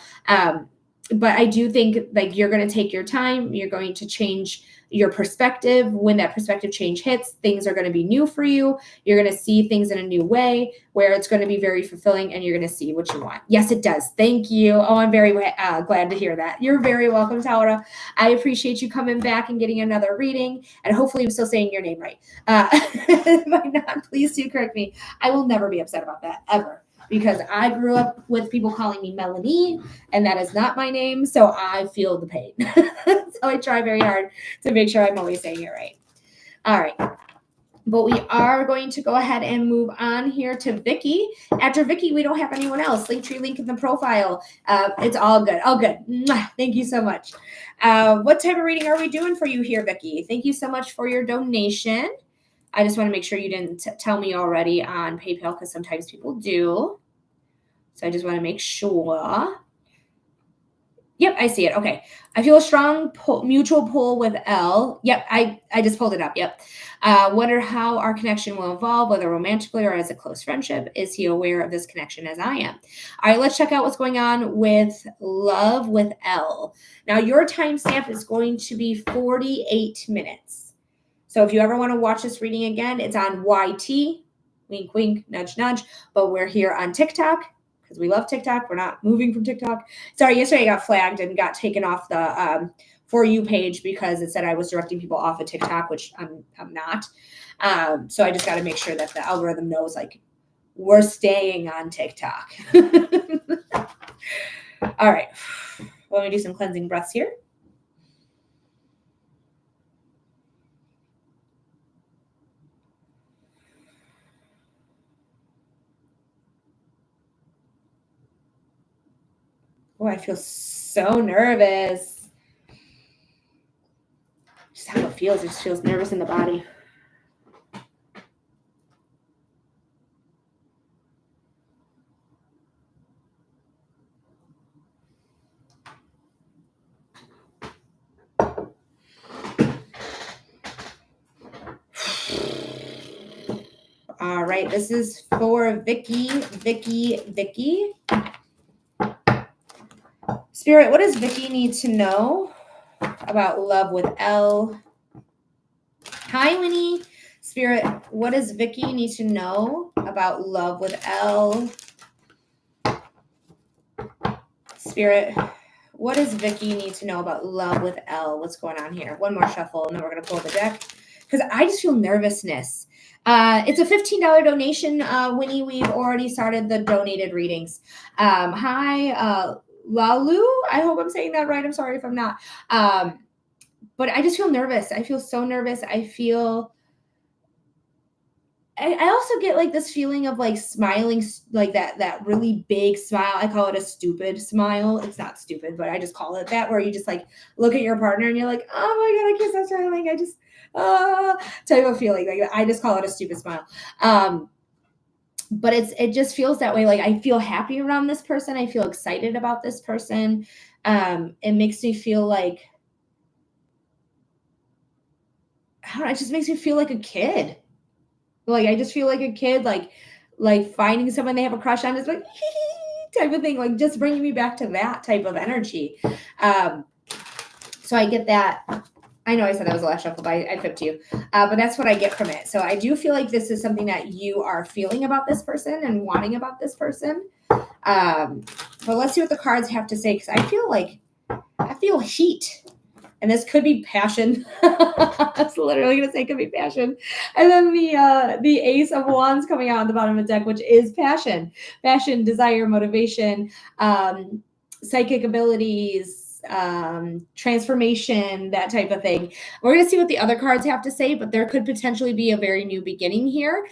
But I do think like you're going to take your time. You're going to change your perspective. When that perspective change hits, things are going to be new for you. You're going to see things in a new way where it's going to be very fulfilling, and you're going to see what you want. Yes, it does. Thank you. Oh, I'm very glad to hear that. You're very welcome, Taura. I appreciate you coming back and getting another reading. And hopefully I'm still saying your name right. If I'm not, please do correct me. I will never be upset about that, ever. Because I grew up with people calling me Melanie, and that is not my name, so I feel the pain. So I try very hard to make sure I'm always saying it right. All right. But we are going to go ahead and move on here to Vicky. After Vicky, we don't have anyone else. Linktree link in the profile. It's all good. All good. Mwah. Thank you so much. What type of reading are we doing for you here, Vicky? Thank you so much for your donation. I just want to make sure you didn't tell me already on PayPal, because sometimes people do. So I just want to make sure. Yep, I see it. Okay. I feel a strong mutual pull with L. Yep, I just pulled it up. Yep. Wonder how our connection will evolve, whether romantically or as a close friendship. Is he aware of this connection as I am? All right, let's check out what's going on with love with L. Now, your timestamp is going to be 48 minutes. So if you ever want to watch this reading again, it's on YT, wink, wink, nudge, nudge, but we're here on TikTok because we love TikTok. We're not moving from TikTok. Sorry, yesterday I got flagged and got taken off the For You page because it said I was directing people off of TikTok, which I'm not. So I just got to make sure that the algorithm knows, like, we're staying on TikTok. All right. Let me do some cleansing breaths here. Oh, I feel so nervous. Just how it feels. It just feels nervous in the body. All right, this is for Vicky. Spirit, what does Vicky need to know about love with L? Hi, Winnie. Spirit, what does Vicky need to know about love with L? Spirit, what does Vicky need to know about love with L? What's going on here? One more shuffle, and then we're going to pull the deck. Because I just feel nervousness. It's a $15 donation, Winnie. We've already started the donated readings. Hi, Lalu. I hope I'm saying that right. I'm sorry if I'm not. But I just feel nervous. I feel so nervous. I also get like this feeling of like smiling, like that really big smile. I call it a stupid smile. It's not stupid, but I just call it that, where you just like look at your partner and you're like, oh my God, I can't stop smiling. type of feeling. Like I just call it a stupid smile. But it just feels that way. Like I feel happy around this person. I feel excited about this person. It makes me feel like, I don't know, it just makes me feel like a kid. Like I just feel like a kid, like finding someone they have a crush on is like type of thing, like just bringing me back to that type of energy. So I get that. I know I said that was the last shuffle, but I flipped you. But that's what I get from it. So I do feel like this is something that you are feeling about this person and wanting about this person. But let's see what the cards have to say, because I feel heat. And this could be passion. I was literally going to say it could be passion. And then the Ace of Wands coming out on the bottom of the deck, which is passion. Passion, desire, motivation, psychic abilities, transformation, that type of thing. We're going to see what the other cards have to say, but there could potentially be a very new beginning here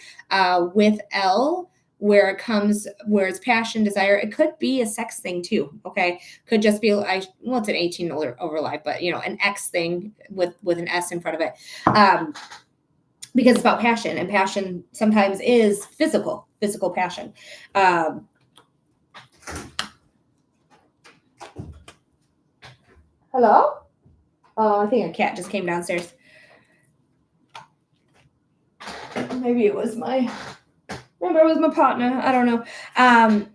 with L, where it's passion, desire. It could be a sex thing too. Okay. Could just be, it's an 18 over life, but an X thing with an S in front of it. Because it's about passion, and passion sometimes is physical passion. Hello? Oh, I think a cat just came downstairs. Maybe it was my partner. I don't know. I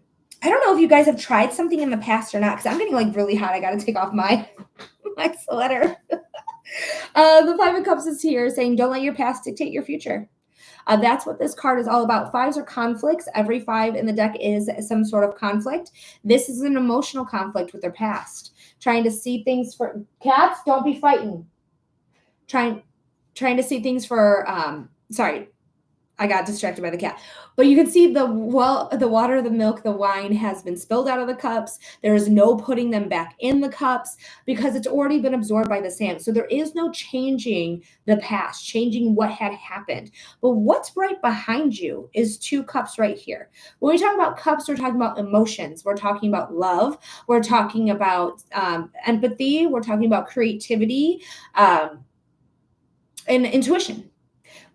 don't know if you guys have tried something in the past or not, because I'm getting like really hot. I got to take off my sweater. The Five of Cups is here saying, don't let your past dictate your future. That's what this card is all about. Fives are conflicts. Every five in the deck is some sort of conflict. This is an emotional conflict with their past. Trying to see things for cats. Don't be fighting. Trying to see things for. Sorry, I got distracted by the cat. But you can see the water, the milk, the wine has been spilled out of the cups. There is no putting them back in the cups because it's already been absorbed by the sand. So there is no changing the past, changing what had happened. But what's right behind you is two cups right here. When we talk about cups, we're talking about emotions. We're talking about love. We're talking about empathy. We're talking about creativity and intuition.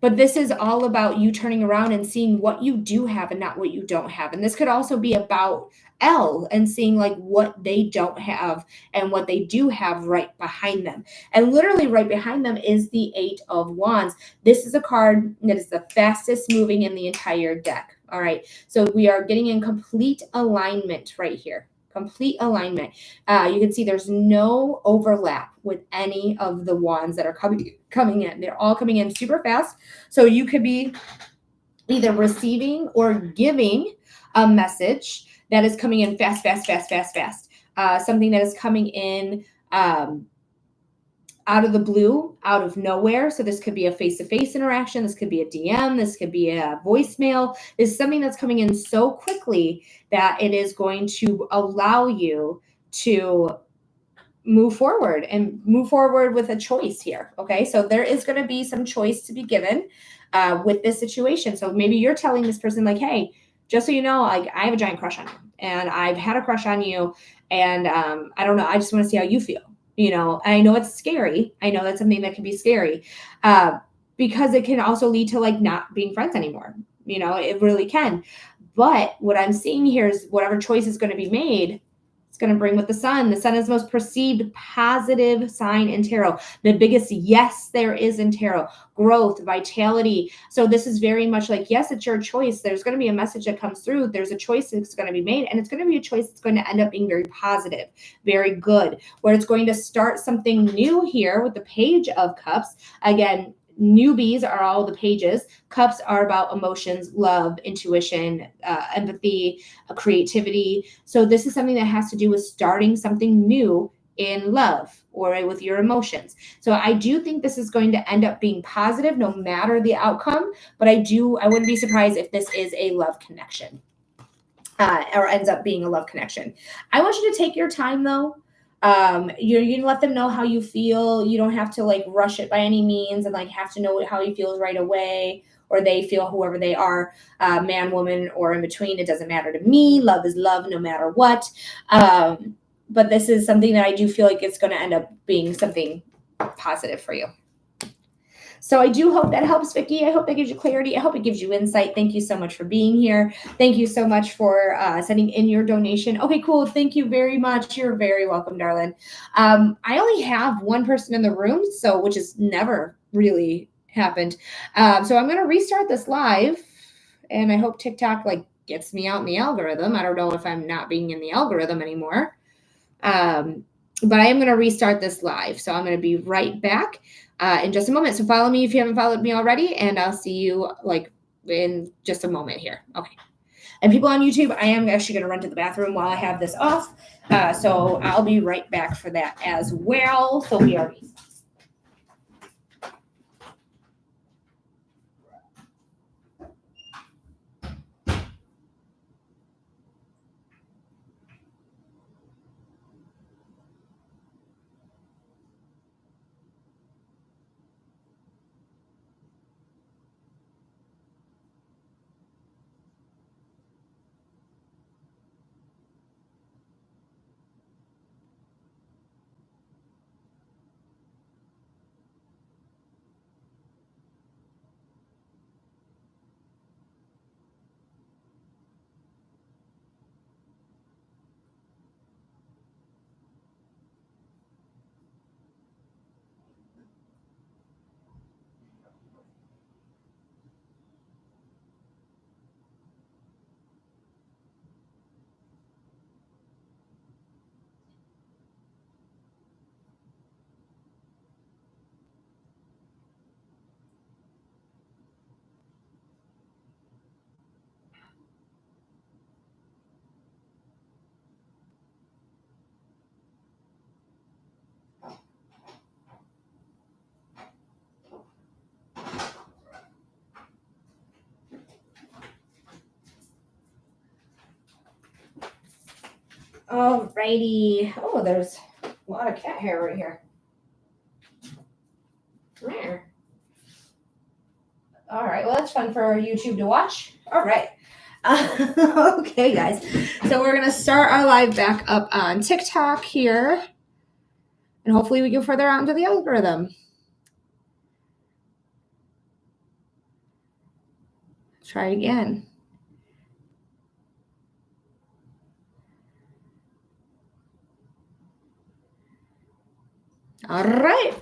But this is all about you turning around and seeing what you do have and not what you don't have. And this could also be about L and seeing like what they don't have and what they do have right behind them. And literally right behind them is the Eight of Wands. This is a card that is the fastest moving in the entire deck. All right. So we are getting in complete alignment right here. Complete alignment. You can see there's no overlap with any of the wands that are coming in. They're all coming in super fast. So you could be either receiving or giving a message that is coming in fast. Something that is coming in out of the blue, out of nowhere. So this could be a face-to-face interaction. This could be a DM. This could be a voicemail. This is something that's coming in so quickly that it is going to allow you to move forward with a choice here. Okay. So there is going to be some choice to be given with this situation. So maybe you're telling this person like, hey, just so you know, like I have a giant crush on you and I've had a crush on you. And I don't know. I just want to see how you feel. I know it's scary. I know that's something that can be scary because it can also lead to like not being friends anymore. It really can. But what I'm seeing here is whatever choice is going to be made, it's going to bring with the sun. The sun is the most perceived positive sign in tarot. The biggest yes there is in tarot. Growth, vitality. So this is very much like, yes, it's your choice. There's going to be a message that comes through. There's a choice that's going to be made. And it's going to be a choice that's going to end up being very positive, very good, where it's going to start something new here with the Page of Cups. Again, newbies are all the pages. Cups are about emotions, love, intuition, empathy, creativity. So this is something that has to do with starting something new in love or with your emotions. So I do think this is going to end up being positive no matter the outcome, but I wouldn't be surprised if this is a love connection or ends up being a love connection. I want you to take your time though. You can let them know how you feel. You don't have to like rush it by any means and like have to know how he feels right away, or they feel, whoever they are, man, woman, or in between. It doesn't matter to me. Love is love no matter what. But this is something that I do feel like it's going to end up being something positive for you. So I do hope that helps, Vicki. I hope that gives you clarity. I hope it gives you insight. Thank you so much for being here. Thank you so much for sending in your donation. Okay, cool. Thank you very much. You're very welcome, darling. I only have one person in the room, so which has never really happened. So I'm going to restart this live, and I hope TikTok gets me out in the algorithm. I don't know if I'm not being in the algorithm anymore. But I am going to restart this live. So I'm going to be right back in just a moment. So follow me if you haven't followed me already, and I'll see you in just a moment here. Okay. And people on YouTube, I am actually going to run to the bathroom while I have this off. So I'll be right back for that as well. So we are. Alrighty. Oh, there's a lot of cat hair right here. There. All right. Well, that's fun for YouTube to watch. All right. Okay, guys. So we're going to start our live back up on TikTok here. And hopefully we get further out into the algorithm. Try again. All right.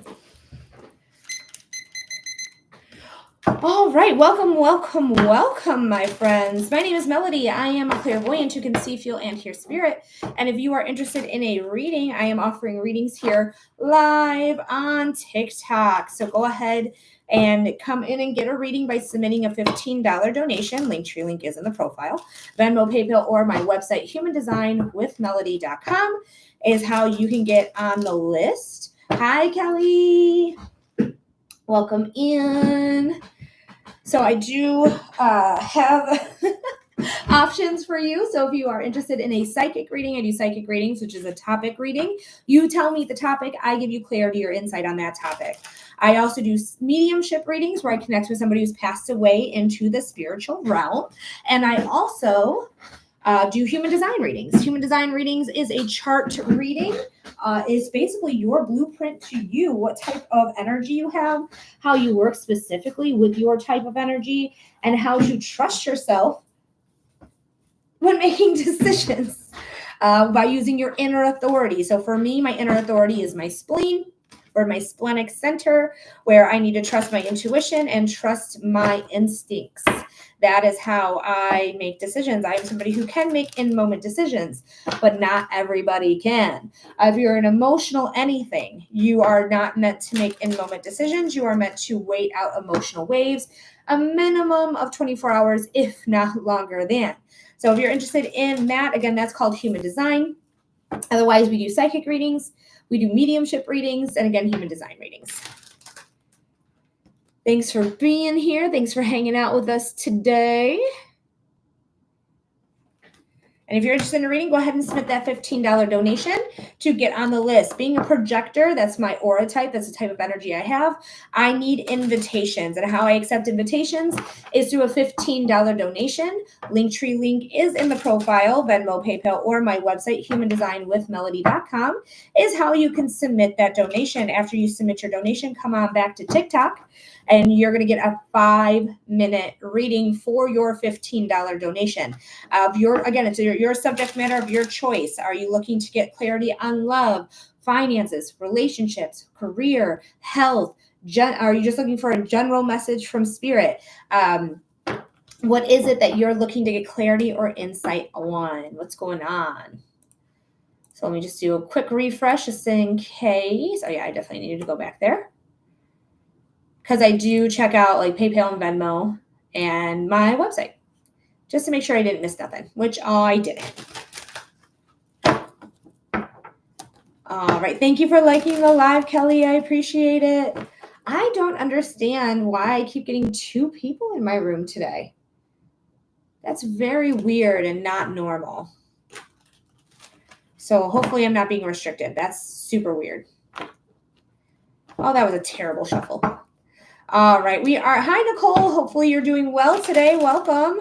All right. Welcome, welcome, welcome, my friends. My name is Melody. I am a clairvoyant who can see, feel, and hear spirit. And if you are interested in a reading, I am offering readings here live on TikTok. So go ahead and come in and get a reading by submitting a $15 donation. Linktree link is in the profile. Venmo, PayPal, or my website, humandesignwithmelody.com is how you can get on the list. Hi, Kelly. Welcome in. So I do have options for you. So if you are interested in a psychic reading, I do psychic readings, which is a topic reading. You tell me the topic, I give you clarity or insight on that topic. I also do mediumship readings where I connect with somebody who's passed away into the spiritual realm. And I also do human design readings. Human design readings is a chart reading. Is basically your blueprint to you, what type of energy you have, how you work specifically with your type of energy, and how to trust yourself when making decisions by using your inner authority. So for me, my inner authority is my spleen or my splenic center, where I need to trust my intuition and trust my instincts. That is how I make decisions. I am somebody who can make in-moment decisions, but not everybody can. If you're an emotional anything, you are not meant to make in-moment decisions. You are meant to wait out emotional waves, a minimum of 24 hours, if not longer than. So if you're interested in that, again, that's called human design. Otherwise, we do psychic readings, we do mediumship readings, and again, human design readings. Thanks for being here. Thanks for hanging out with us today. And if you're interested in a reading, go ahead and submit that $15 donation to get on the list. Being a projector, that's my aura type. That's the type of energy I have. I need invitations. And how I accept invitations is through a $15 donation. Linktree link is in the profile, Venmo, PayPal, or my website, humandesignwithmelody.com, is how you can submit that donation. After you submit your donation, come on back to TikTok. and you're going to get a 5-minute reading for your $15 donation. Again, it's your subject matter of your choice. Are you looking to get clarity on love, finances, relationships, career, health? Are you just looking for a general message from spirit? What is it that you're looking to get clarity or insight on? What's going on? So let me just do a quick refresh just in case. Oh yeah, I definitely needed to go back there. Because I do check out like PayPal and Venmo and my website just to make sure I didn't miss nothing, which I didn't. All right. Thank you for liking the live, Kelly. I appreciate it. I don't understand why I keep getting 2 people in my room today. That's very weird and not normal. So hopefully I'm not being restricted. That's super weird. Oh, that was a terrible shuffle. All right. Hi, Nicole. Hopefully you're doing well today. Welcome.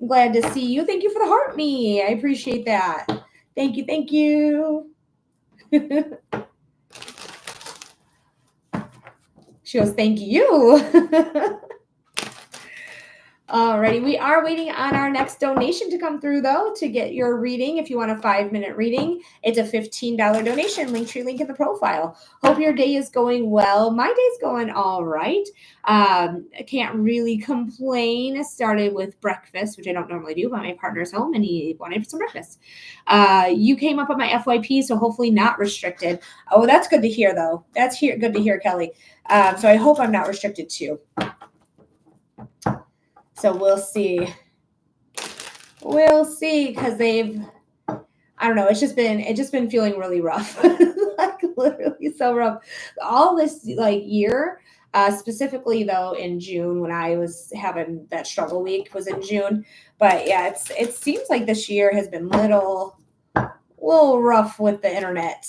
I'm glad to see you. Thank you for the heart me. I appreciate that. Thank you. Thank you. She goes, thank you. Alrighty, we are waiting on our next donation to come through, though, to get your reading. If you want a 5-minute reading, it's a $15 donation. Linktree link in the profile. Hope your day is going well. My day's going all right. I can't really complain. I started with breakfast, which I don't normally do, but my partner's home and he wanted some breakfast. You came up on my FYP, so hopefully not restricted. Oh, that's good to hear, though. That's good to hear, Kelly. So I hope I'm not restricted, too. So we'll see. We'll see, because I don't know, it's just been feeling really rough. Like literally so rough. All this like year, specifically though in June when I was having that struggle week was in June. But yeah, it seems like this year has been little rough with the internet.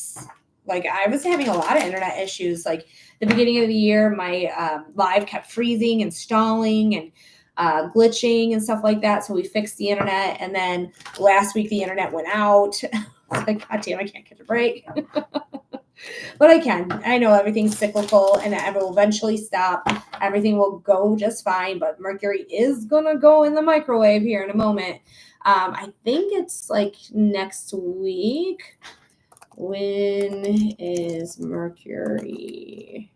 Like I was having a lot of internet issues. Like the beginning of the year, my live kept freezing and stalling and glitching and stuff like that. So we fixed the internet. And then last week the internet went out. I was like, God damn, I can't catch a break. But I can. I know everything's cyclical and it will eventually stop. Everything will go just fine. But Mercury is going to go in the microwave here in a moment. I think it's like next week. When is Mercury?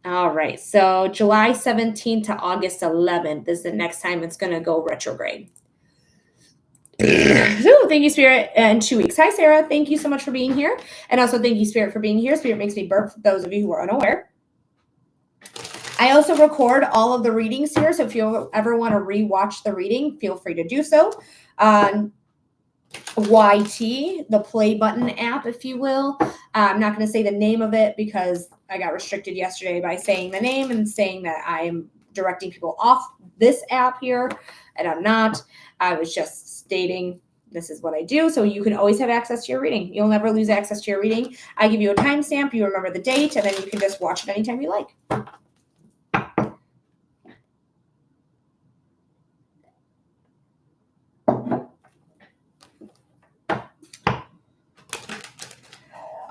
All right, so July 17th to August 11th is the next time it's going to go retrograde. So thank you, Spirit, in 2 weeks. Hi, Sarah. Thank you so much for being here. And also thank you, Spirit, for being here. Spirit makes me burp for those of you who are unaware. I also record all of the readings here, so if you ever want to re-watch the reading, feel free to do so. YT, the play button app, if you will. I'm not going to say the name of it because I got restricted yesterday by saying the name and saying that I am directing people off this app here, and I'm not. I was just stating this is what I do, so you can always have access to your reading. You'll never lose access to your reading. I give you a timestamp, you remember the date, and then you can just watch it anytime you like.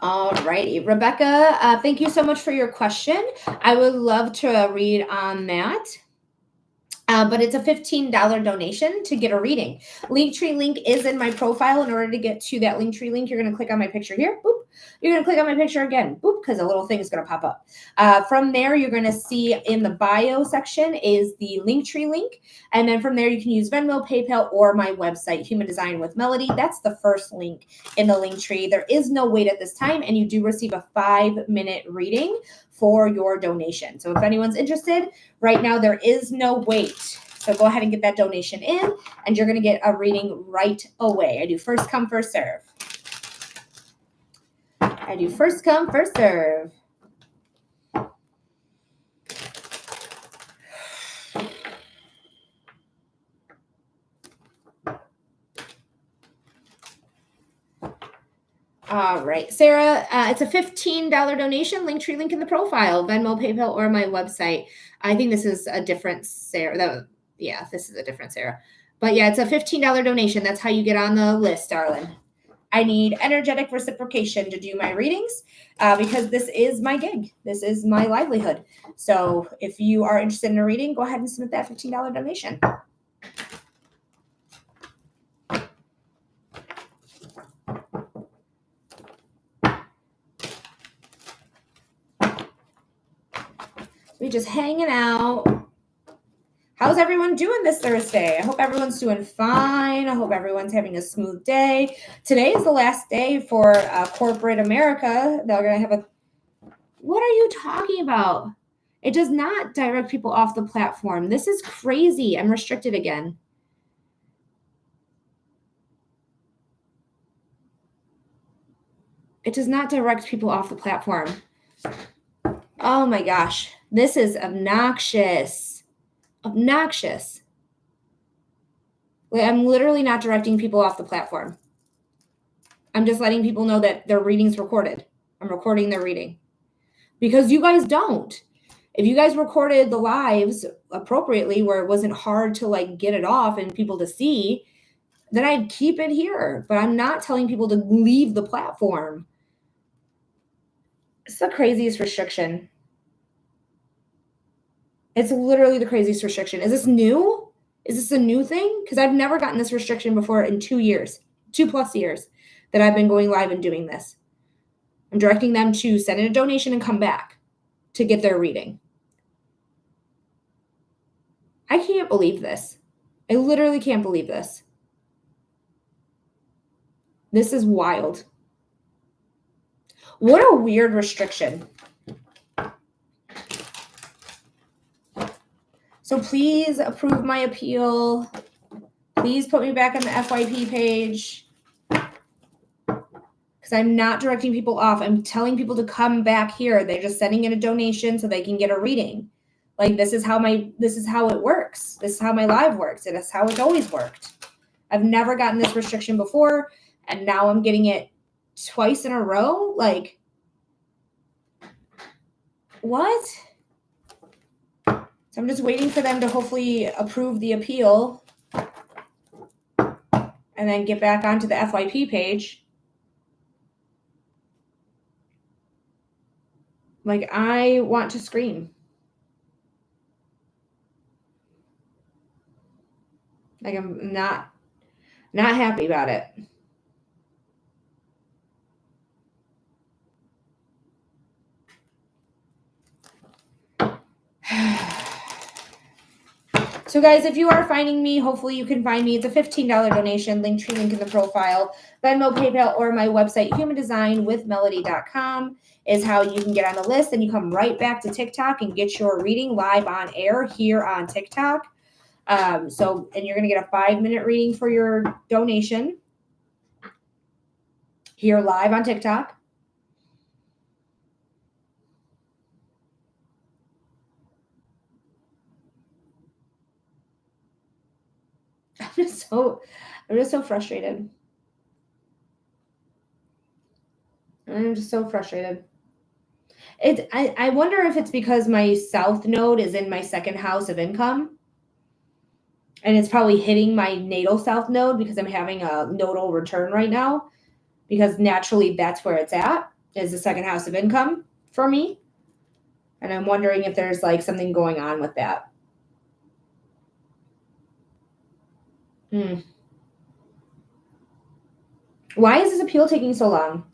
All righty, Rebecca, thank you so much for your question. I would love to read on that. But it's a $15 donation to get a reading. Linktree link is in my profile. In order to get to that Linktree link, you're going to click on my picture here. Boop. You're going to click on my picture again. Boop, because a little thing is going to pop up. From there, you're going to see in the bio section is the Linktree link. And then from there, you can use Venmo, PayPal, or my website, Human Design with Melody. That's the first link in the Linktree. There is no wait at this time, and you do receive a 5-minute reading for your donation. So if anyone's interested, right now there is no wait. So go ahead and get that donation in, and you're going to get a reading right away. I do first come, first serve. I do first come, first serve. All right, Sarah, it's a $15 donation. Linktree link in the profile, Venmo, PayPal, or my website. I think this is a different Sarah. Yeah, this is a different Sarah. But yeah, it's a $15 donation. That's how you get on the list, darling. I need energetic reciprocation to do my readings because this is my gig. This is my livelihood. So if you are interested in a reading, go ahead and submit that $15 donation. We just hanging out. How's everyone doing this Thursday? I hope everyone's doing fine. I hope everyone's having a smooth day. Today is the last day for corporate America. They're going to have a... What are you talking about? It does not direct people off the platform. This is crazy. I'm restricted again. It does not direct people off the platform. Oh my gosh. This is obnoxious. Obnoxious. I'm literally not directing people off the platform. I'm just letting people know that their reading's recorded. I'm recording their reading. Because you guys don't. If you guys recorded the lives appropriately where it wasn't hard to like get it off and people to see, then I'd keep it here. But I'm not telling people to leave the platform. It's the craziest restriction. It's literally the craziest restriction. Is this new? Is this a new thing? Because I've never gotten this restriction before in 2 years, 2+ years that I've been going live and doing this. I'm directing them to send in a donation and come back to get their reading. I can't believe this. I literally can't believe this. This is wild. What a weird restriction. So please approve my appeal. Please put me back on the FYP page. Because I'm not directing people off. I'm telling people to come back here. They're just sending in a donation so they can get a reading. Like this is how it works. This is how my live works. It is how it's always worked. I've never gotten this restriction before, and now I'm getting it twice in a row. Like, what? So I'm just waiting for them to hopefully approve the appeal and then get back onto the FYP page. Like, I want to scream. Like, I'm not happy about it. So guys, if you are finding me, hopefully you can find me. It's a $15 donation, Linktree link in the profile, Venmo, PayPal, or my website, humandesignwithmelody.com is how you can get on the list. And you come right back to TikTok and get your reading live on air here on TikTok. And you're going to get a 5-minute reading for your donation here live on TikTok. I'm just so frustrated. I'm just so frustrated. I wonder if it's because my south node is in my second house of income. And it's probably hitting my natal south node because I'm having a nodal return right now. Because naturally that's where it's at, is the second house of income for me. And I'm wondering if there's like something going on with that. Why is this appeal taking so long?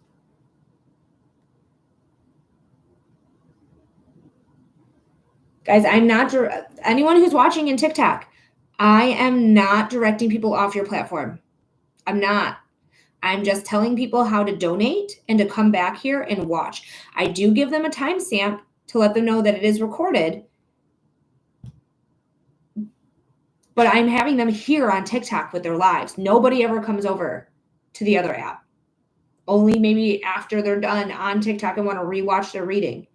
Guys, anyone who's watching in TikTok, I am not directing people off your platform. I'm not. I'm just telling people how to donate and to come back here and watch. I do give them a timestamp to let them know that it is recorded. But I'm having them here on TikTok with their lives. Nobody ever comes over to the other app. Only maybe after they're done on TikTok and want to rewatch their reading.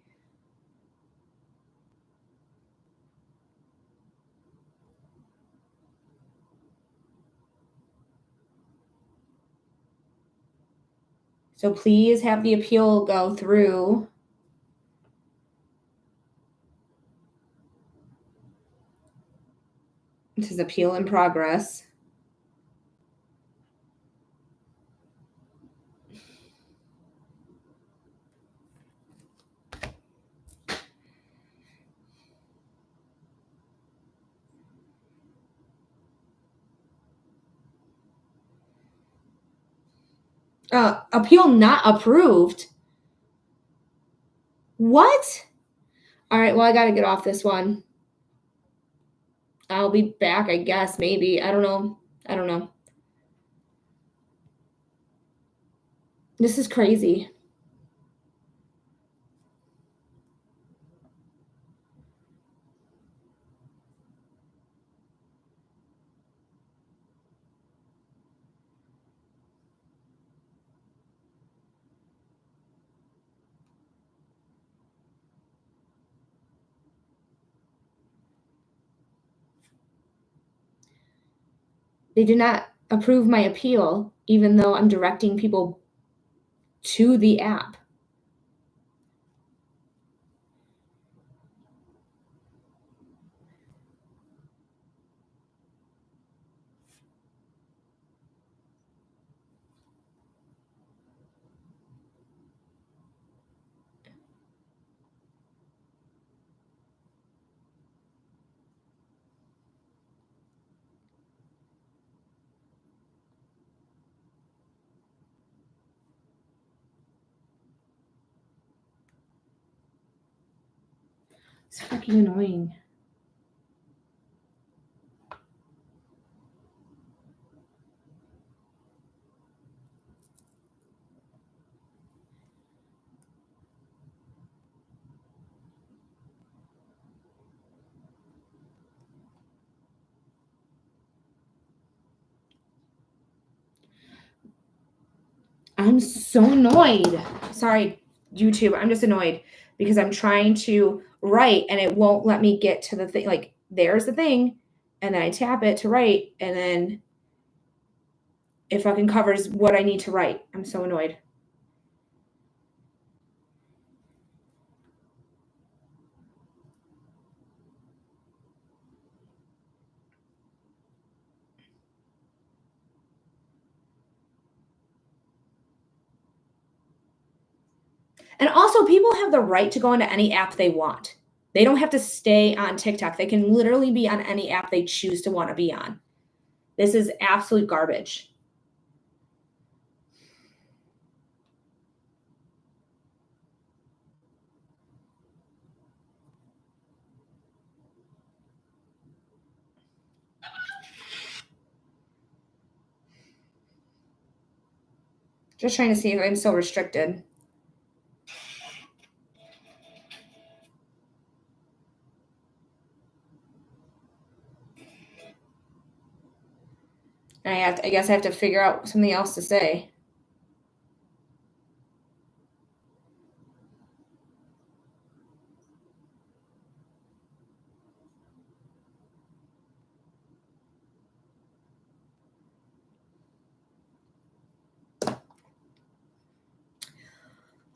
So please have the appeal go through. This is appeal in progress. Appeal not approved. What? All right, well, I got to get off this one. I'll be back, I guess, maybe. I don't know. I don't know. This is crazy. They did not approve my appeal, even though I'm directing people to the app. It's fucking annoying. I'm so annoyed. Sorry, YouTube. I'm just annoyed because I'm trying to write and it won't let me get to the thing. Like, there's the thing, and then I tap it to write, and then it fucking covers what I need to write. I'm so annoyed. And also, people have the right to go into any app they want. They don't have to stay on TikTok. They can literally be on any app they choose to want to be on. This is absolute garbage. Just trying to see if I'm still restricted. And I guess I have to figure out something else to say.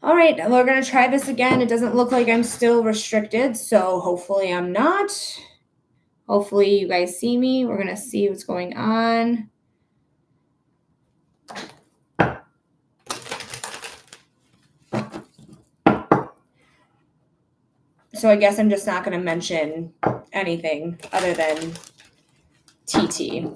All right, we're going to try this again. It doesn't look like I'm still restricted, so hopefully I'm not. Hopefully you guys see me. We're going to see what's going on. So I guess I'm just not going to mention anything other than TT.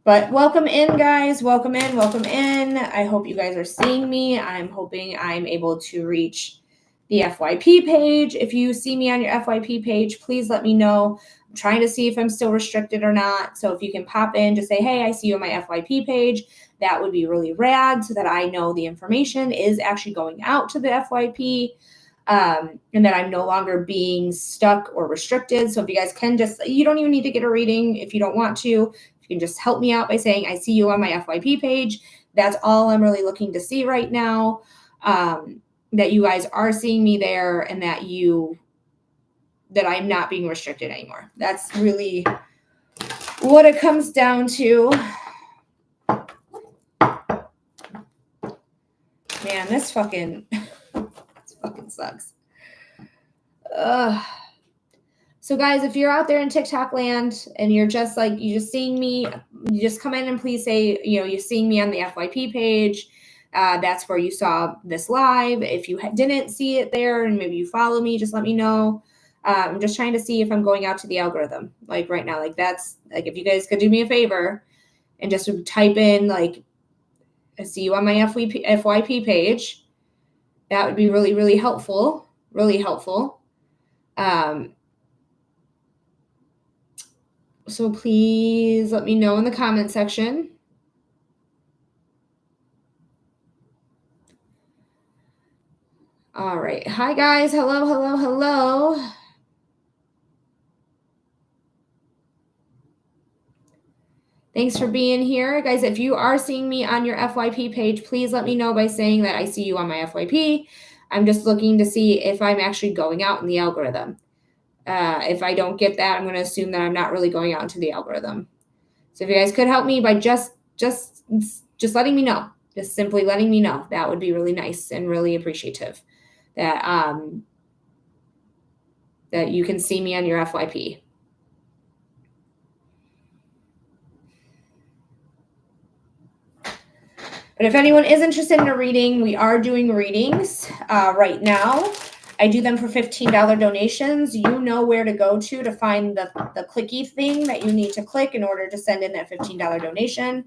But welcome in, guys. Welcome in. Welcome in. I hope you guys are seeing me. I'm hoping I'm able to reach the FYP page. If you see me on your FYP page, please let me know. I'm trying to see if I'm still restricted or not. So if you can pop in, just say, hey, I see you on my FYP page. That would be really rad so that I know the information is actually going out to the FYP. And that I'm no longer being stuck or restricted. So if you guys can you don't even need to get a reading if you don't want to. You can just help me out by saying, I see you on my FYP page. That's all I'm really looking to see right now. That you guys are seeing me there and that I'm not being restricted anymore. That's really what it comes down to. Man, this fucking sucks. Ugh. So guys, if you're out there in TikTok land and you're just seeing me, you just come in and please say, you're seeing me on the FYP page. That's where you saw this live. If you didn't see it there and maybe you follow me, just let me know. I'm just trying to see if I'm going out to the algorithm like right now. Like that's like, if you guys could do me a favor and just type in like see you on my FYP page. That would be really, really helpful. Really helpful. So please let me know in the comment section. All right. Hi, guys. Hello, hello, hello. Thanks for being here. Guys, if you are seeing me on your FYP page, please let me know by saying that I see you on my FYP. I'm just looking to see if I'm actually going out in the algorithm. If I don't get that, I'm going to assume that I'm not really going out into the algorithm. So if you guys could help me by just letting me know, just simply letting me know, that would be really nice and really appreciative that that you can see me on your FYP. But if anyone is interested in a reading, we are doing readings right now. I do them for $15 donations. You know where to go to find the clicky thing that you need to click in order to send in that $15 donation.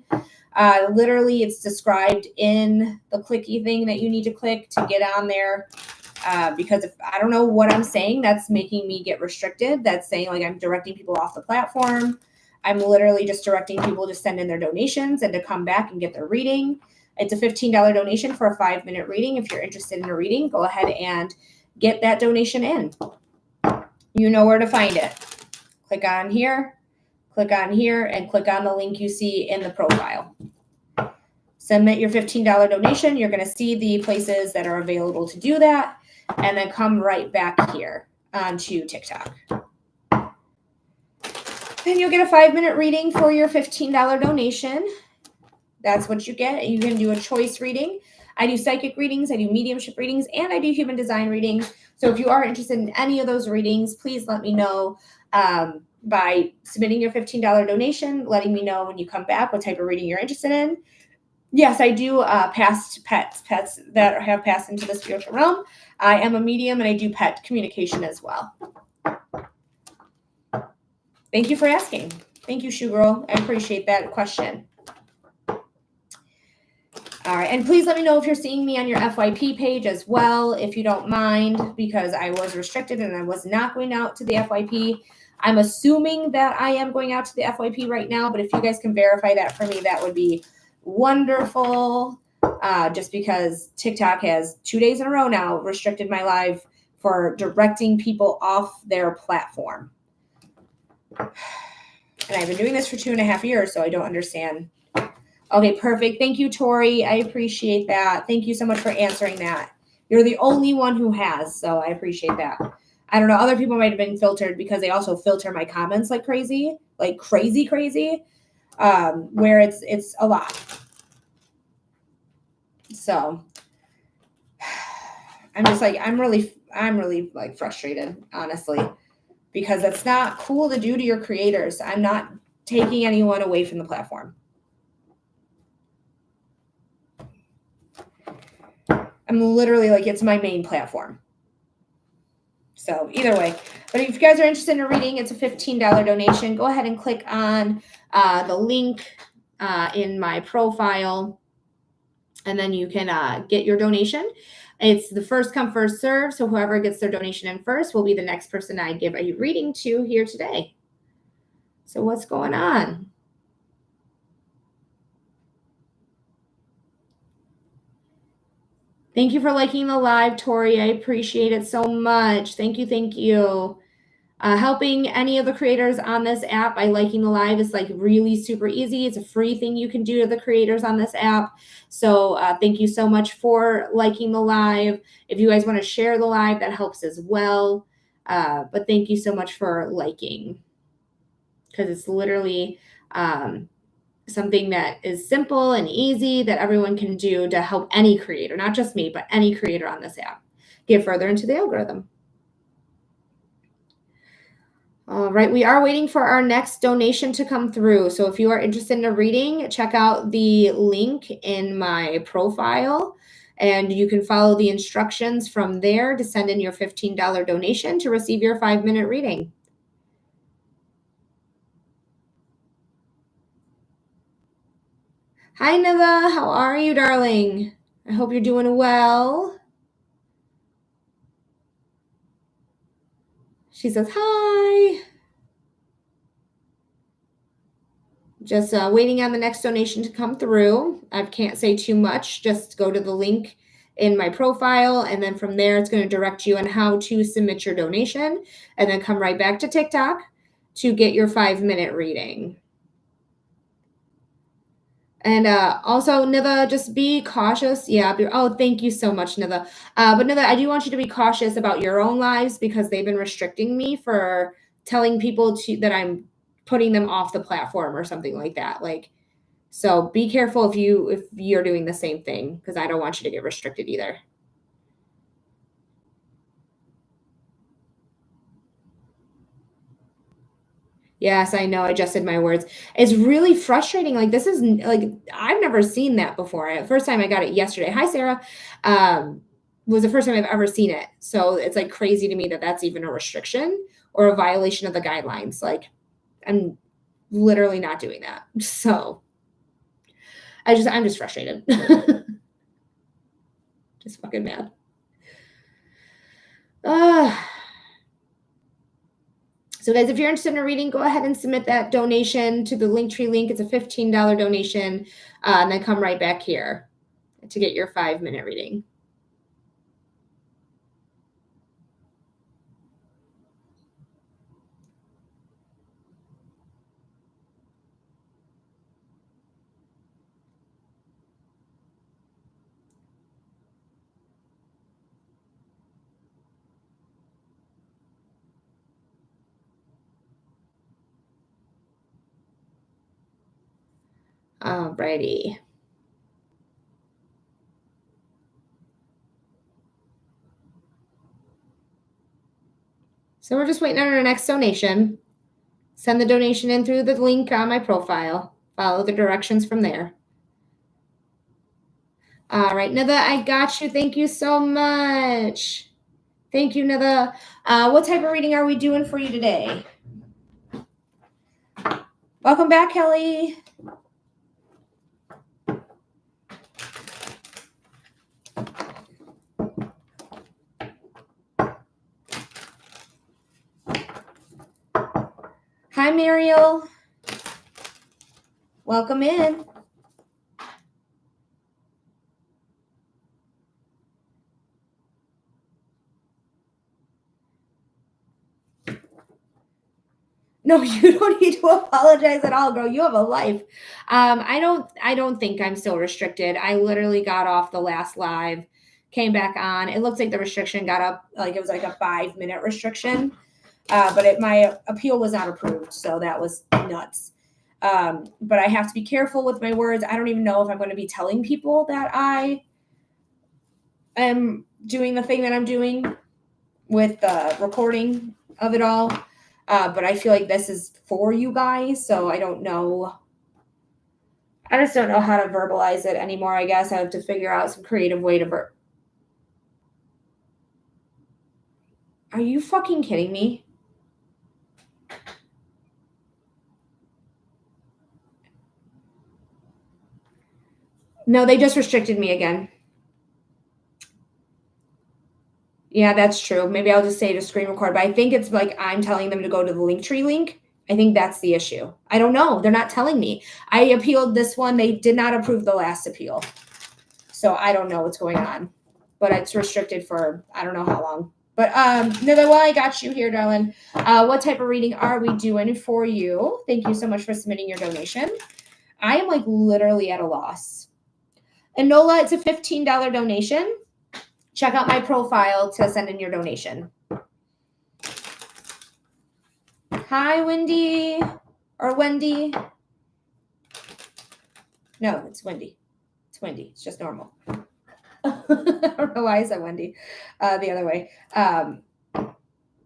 Literally, it's described in the clicky thing that you need to click to get on there. Because if I don't know what I'm saying, that's making me get restricted. That's saying like I'm directing people off the platform. I'm literally just directing people to send in their donations and to come back and get their reading. It's a $15 donation for a 5-minute reading. If you're interested in a reading, go ahead and get that donation in. You know where to find it. Click on here, and click on the link you see in the profile. Submit your $15 donation. You're going to see the places that are available to do that, and then come right back here onto TikTok. Then you'll get a 5-minute reading for your $15 donation. That's what you get. You can do a choice reading. I do psychic readings, I do mediumship readings, and I do human design readings. So if you are interested in any of those readings, please let me know by submitting your $15 donation, letting me know when you come back what type of reading you're interested in. Yes, I do past pets that have passed into the spiritual realm. I am a medium and I do pet communication as well. Thank you for asking. Thank you, Shoe Girl. I appreciate that question. All right, and please let me know if you're seeing me on your FYP page as well, if you don't mind, because I was restricted and I was not going out to the FYP. I'm assuming that I am going out to the FYP right now, but if you guys can verify that for me, that would be wonderful. Just because TikTok has 2 days in a row now restricted my live for directing people off their platform. And I've been doing this for 2.5 years, so I don't understand. Okay, perfect. Thank you, Tori. I appreciate that. Thank you so much for answering that. You're the only one who has, so I appreciate that. I don't know. Other people might have been filtered because they also filter my comments like crazy, where it's a lot. So I'm just like, I'm really like frustrated, honestly, because that's not cool to do to your creators. I'm not taking anyone away from the platform. I'm literally like, it's my main platform. So either way, but if you guys are interested in a reading, it's a $15 donation. Go ahead and click on the link in my profile, and then you can get your donation. It's the first come, first serve. So whoever gets their donation in first will be the next person I give a reading to here today. So what's going on? Thank you for liking the live, Tori. I appreciate it so much. Thank you. Thank you. Helping any of the creators on this app by liking the live is like really super easy. It's a free thing you can do to the creators on this app. So thank you so much for liking the live. If you guys want to share the live, that helps as well. But thank you so much for liking, because it's literally something that is simple and easy that everyone can do to help any creator, not just me, but any creator on this app get further into the algorithm. All right, we are waiting for our next donation to come through. So if you are interested in a reading, check out the link in my profile, and you can follow the instructions from there to send in your $15 donation to receive your 5-minute reading. Hi, Niva. How are you, darling? I hope you're doing well. She says, hi. Just waiting on the next donation to come through. I can't say too much. Just go to the link in my profile, and then from there, it's going to direct you on how to submit your donation, and then come right back to TikTok to get your 5-minute reading. And also, Niva, just be cautious. Yeah. Oh, thank you so much, Niva. But Niva, I do want you to be cautious about your own lives because they've been restricting me for telling people that I'm putting them off the platform or something like that. Like, so be careful if you're doing the same thing because I don't want you to get restricted either. Yes, I know. I just said my words. It's really frustrating. Like this is like I've never seen that before. First time I got it yesterday. Hi, Sarah. Was the first time I've ever seen it. So it's like crazy to me that that's even a restriction or a violation of the guidelines. Like I'm literally not doing that. So I'm just frustrated. Just fucking mad. So guys, if you're interested in a reading, go ahead and submit that donation to the Linktree link. It's a $15 donation, and then come right back here to get your 5-minute reading. Alrighty. So we're just waiting on our next donation. Send the donation in through the link on my profile. Follow the directions from there. All right, Nitha, I got you. Thank you so much. Thank you, Nitha. What type of reading are we doing for you today? Welcome back, Kelly. Hi, Mariel. Welcome in. No, you don't need to apologize at all, girl. You have a life. I don't think I'm still restricted. I literally got off the last live, came back on. It looks like the restriction got up, like it was like a 5-minute restriction. But my appeal was not approved, so that was nuts. But I have to be careful with my words. I don't even know if I'm going to be telling people that I am doing the thing that I'm doing with the recording of it all. But I feel like this is for you guys, so I don't know. I just don't know how to verbalize it anymore. I guess I have to figure out some creative way to Are you fucking kidding me? No, they just restricted me again. Yeah, that's true. Maybe I'll just say to screen record, but I think it's like I'm telling them to go to the Linktree link. I think that's the issue. I don't know. They're not telling me. I appealed this one. They did not approve the last appeal. So I don't know what's going on. But it's restricted for I don't know how long. But no, while I got you here, darling, what type of reading are we doing for you? Thank you so much for submitting your donation. I am like literally at a loss. And Nola, it's a $15 donation. Check out my profile to send in your donation. Hi, Wendy. Or Wendy. No, it's Wendy. It's Wendy. It's just normal. I don't know why I said Wendy. The other way.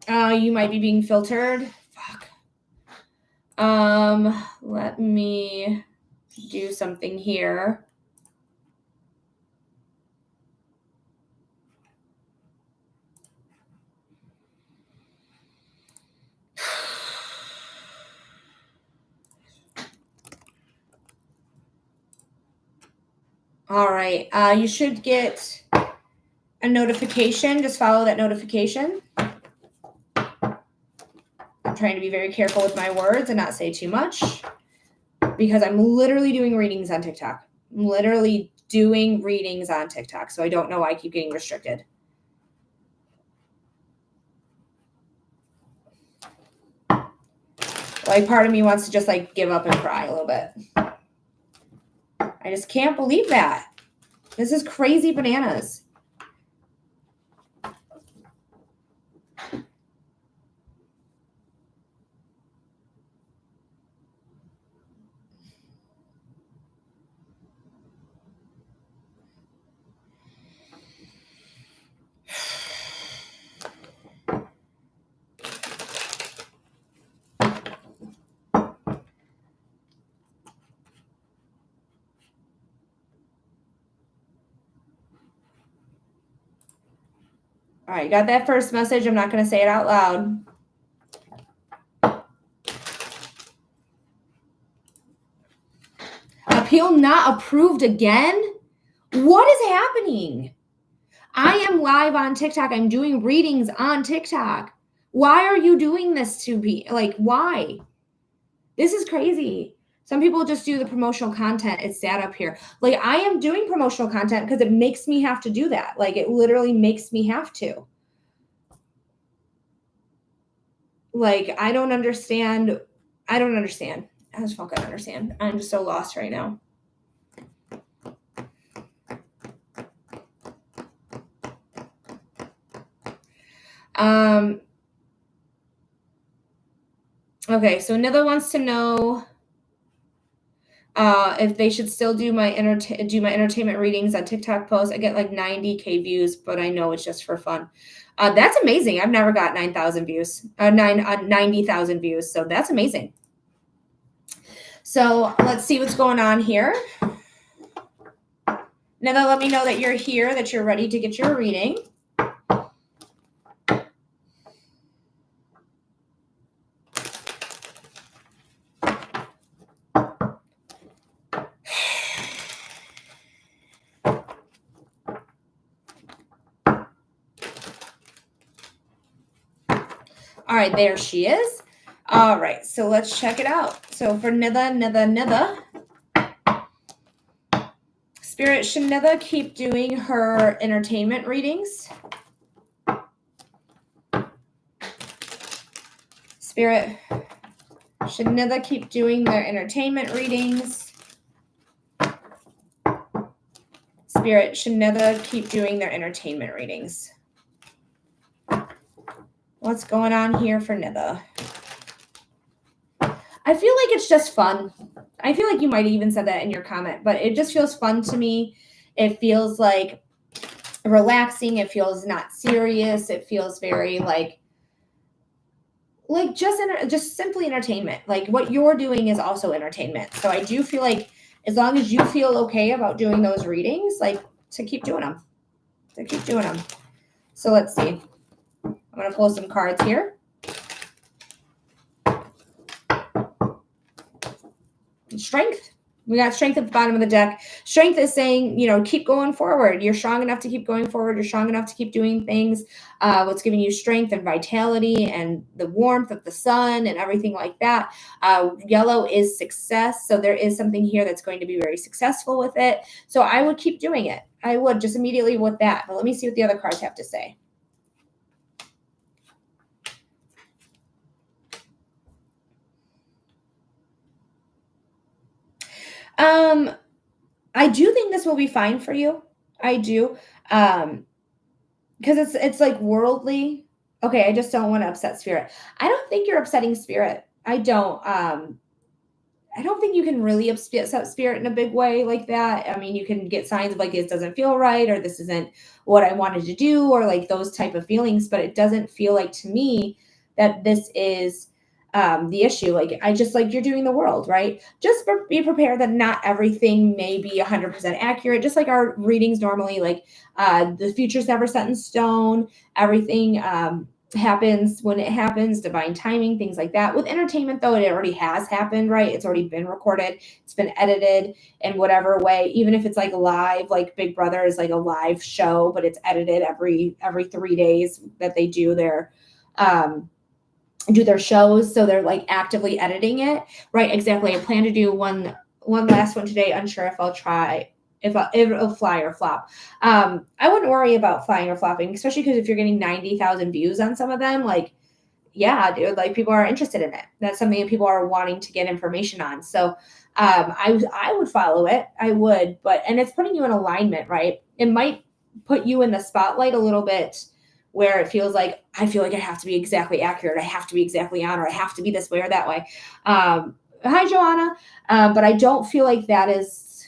You might be being filtered. Fuck. Let me do something here. All right. You should get a notification. Just follow that notification. I'm trying to be very careful with my words and not say too much because I'm literally doing readings on TikTok. I'm literally doing readings on TikTok. So I don't know why I keep getting restricted. Like part of me wants to just like give up and cry a little bit. I just can't believe that. This is crazy bananas. All right, got that first message. I'm not going to say it out loud. Appeal not approved again? What is happening? I am live on TikTok. I'm doing readings on TikTok. Why are you doing this to me? Like, why? This is crazy. Some people just do the promotional content. It's sad up here. Like, I am doing promotional content because it makes me have to do that. Like, it literally makes me have to. Like, I don't understand. I just fucking understand. I'm just so lost right now. Okay, so Nitha wants to know if they should still do my entertainment readings on TikTok posts. I get like 90K views, but I know it's just for fun. That's amazing. I've never got 9,000 views, 90,000 views. So that's amazing. So let's see what's going on here. Nitha, let me know that you're here, that you're ready to get your reading. All right, there she is. All right, so let's check it out. So for Nitha, Spirit, should Nitha keep doing her entertainment readings? Spirit, should Nitha keep doing their entertainment readings? Spirit, should Nitha keep doing their entertainment readings? What's going on here for Nitha? I feel like it's just fun. I feel like you might have even said that in your comment, but it just feels fun to me. It feels like relaxing. It feels not serious. It feels very like just simply entertainment. Like what you're doing is also entertainment. So I do feel like as long as you feel okay about doing those readings, like to keep doing them. So let's see. I'm going to pull some cards here. Strength. We got strength at the bottom of the deck. Strength is saying, keep going forward. You're strong enough to keep going forward. You're strong enough to keep doing things. What's giving you strength and vitality and the warmth of the sun and everything like that. Yellow is success. So there is something here that's going to be very successful with it. So I would keep doing it. I would just immediately with that. But let me see what the other cards have to say. I do think this will be fine for you. I do. Because it's like worldly. Okay, I just don't want to upset Spirit. I don't think you're upsetting Spirit. I don't think you can really upset Spirit in a big way like that. I mean, you can get signs of like it doesn't feel right or this isn't what I wanted to do or like those type of feelings, but it doesn't feel like to me that this is the issue. Like I just like you're doing the world, right? Just be prepared that not everything may be 100% accurate. Just like our readings normally, like the future's never set in stone. Everything happens when it happens, divine timing, things like that. With entertainment, though, it already has happened, right? It's already been recorded, it's been edited in whatever way, even if it's like live, like Big Brother is like a live show, but it's edited every 3 days that they do their shows, so they're like actively editing it, right? Exactly. I plan to do one last one today. Unsure if I'll try, if it'll fly or flop. I wouldn't worry about flying or flopping, especially because if you're getting 90,000 views on some of them, like, yeah, dude, like people are interested in it. That's something that people are wanting to get information on. So I would follow it. I would, and it's putting you in alignment, right? It might put you in the spotlight a little bit, where it feels like, I feel like I have to be exactly accurate. I have to be exactly on, or I have to be this way or that way. Hi, Joanna. But I don't feel like that is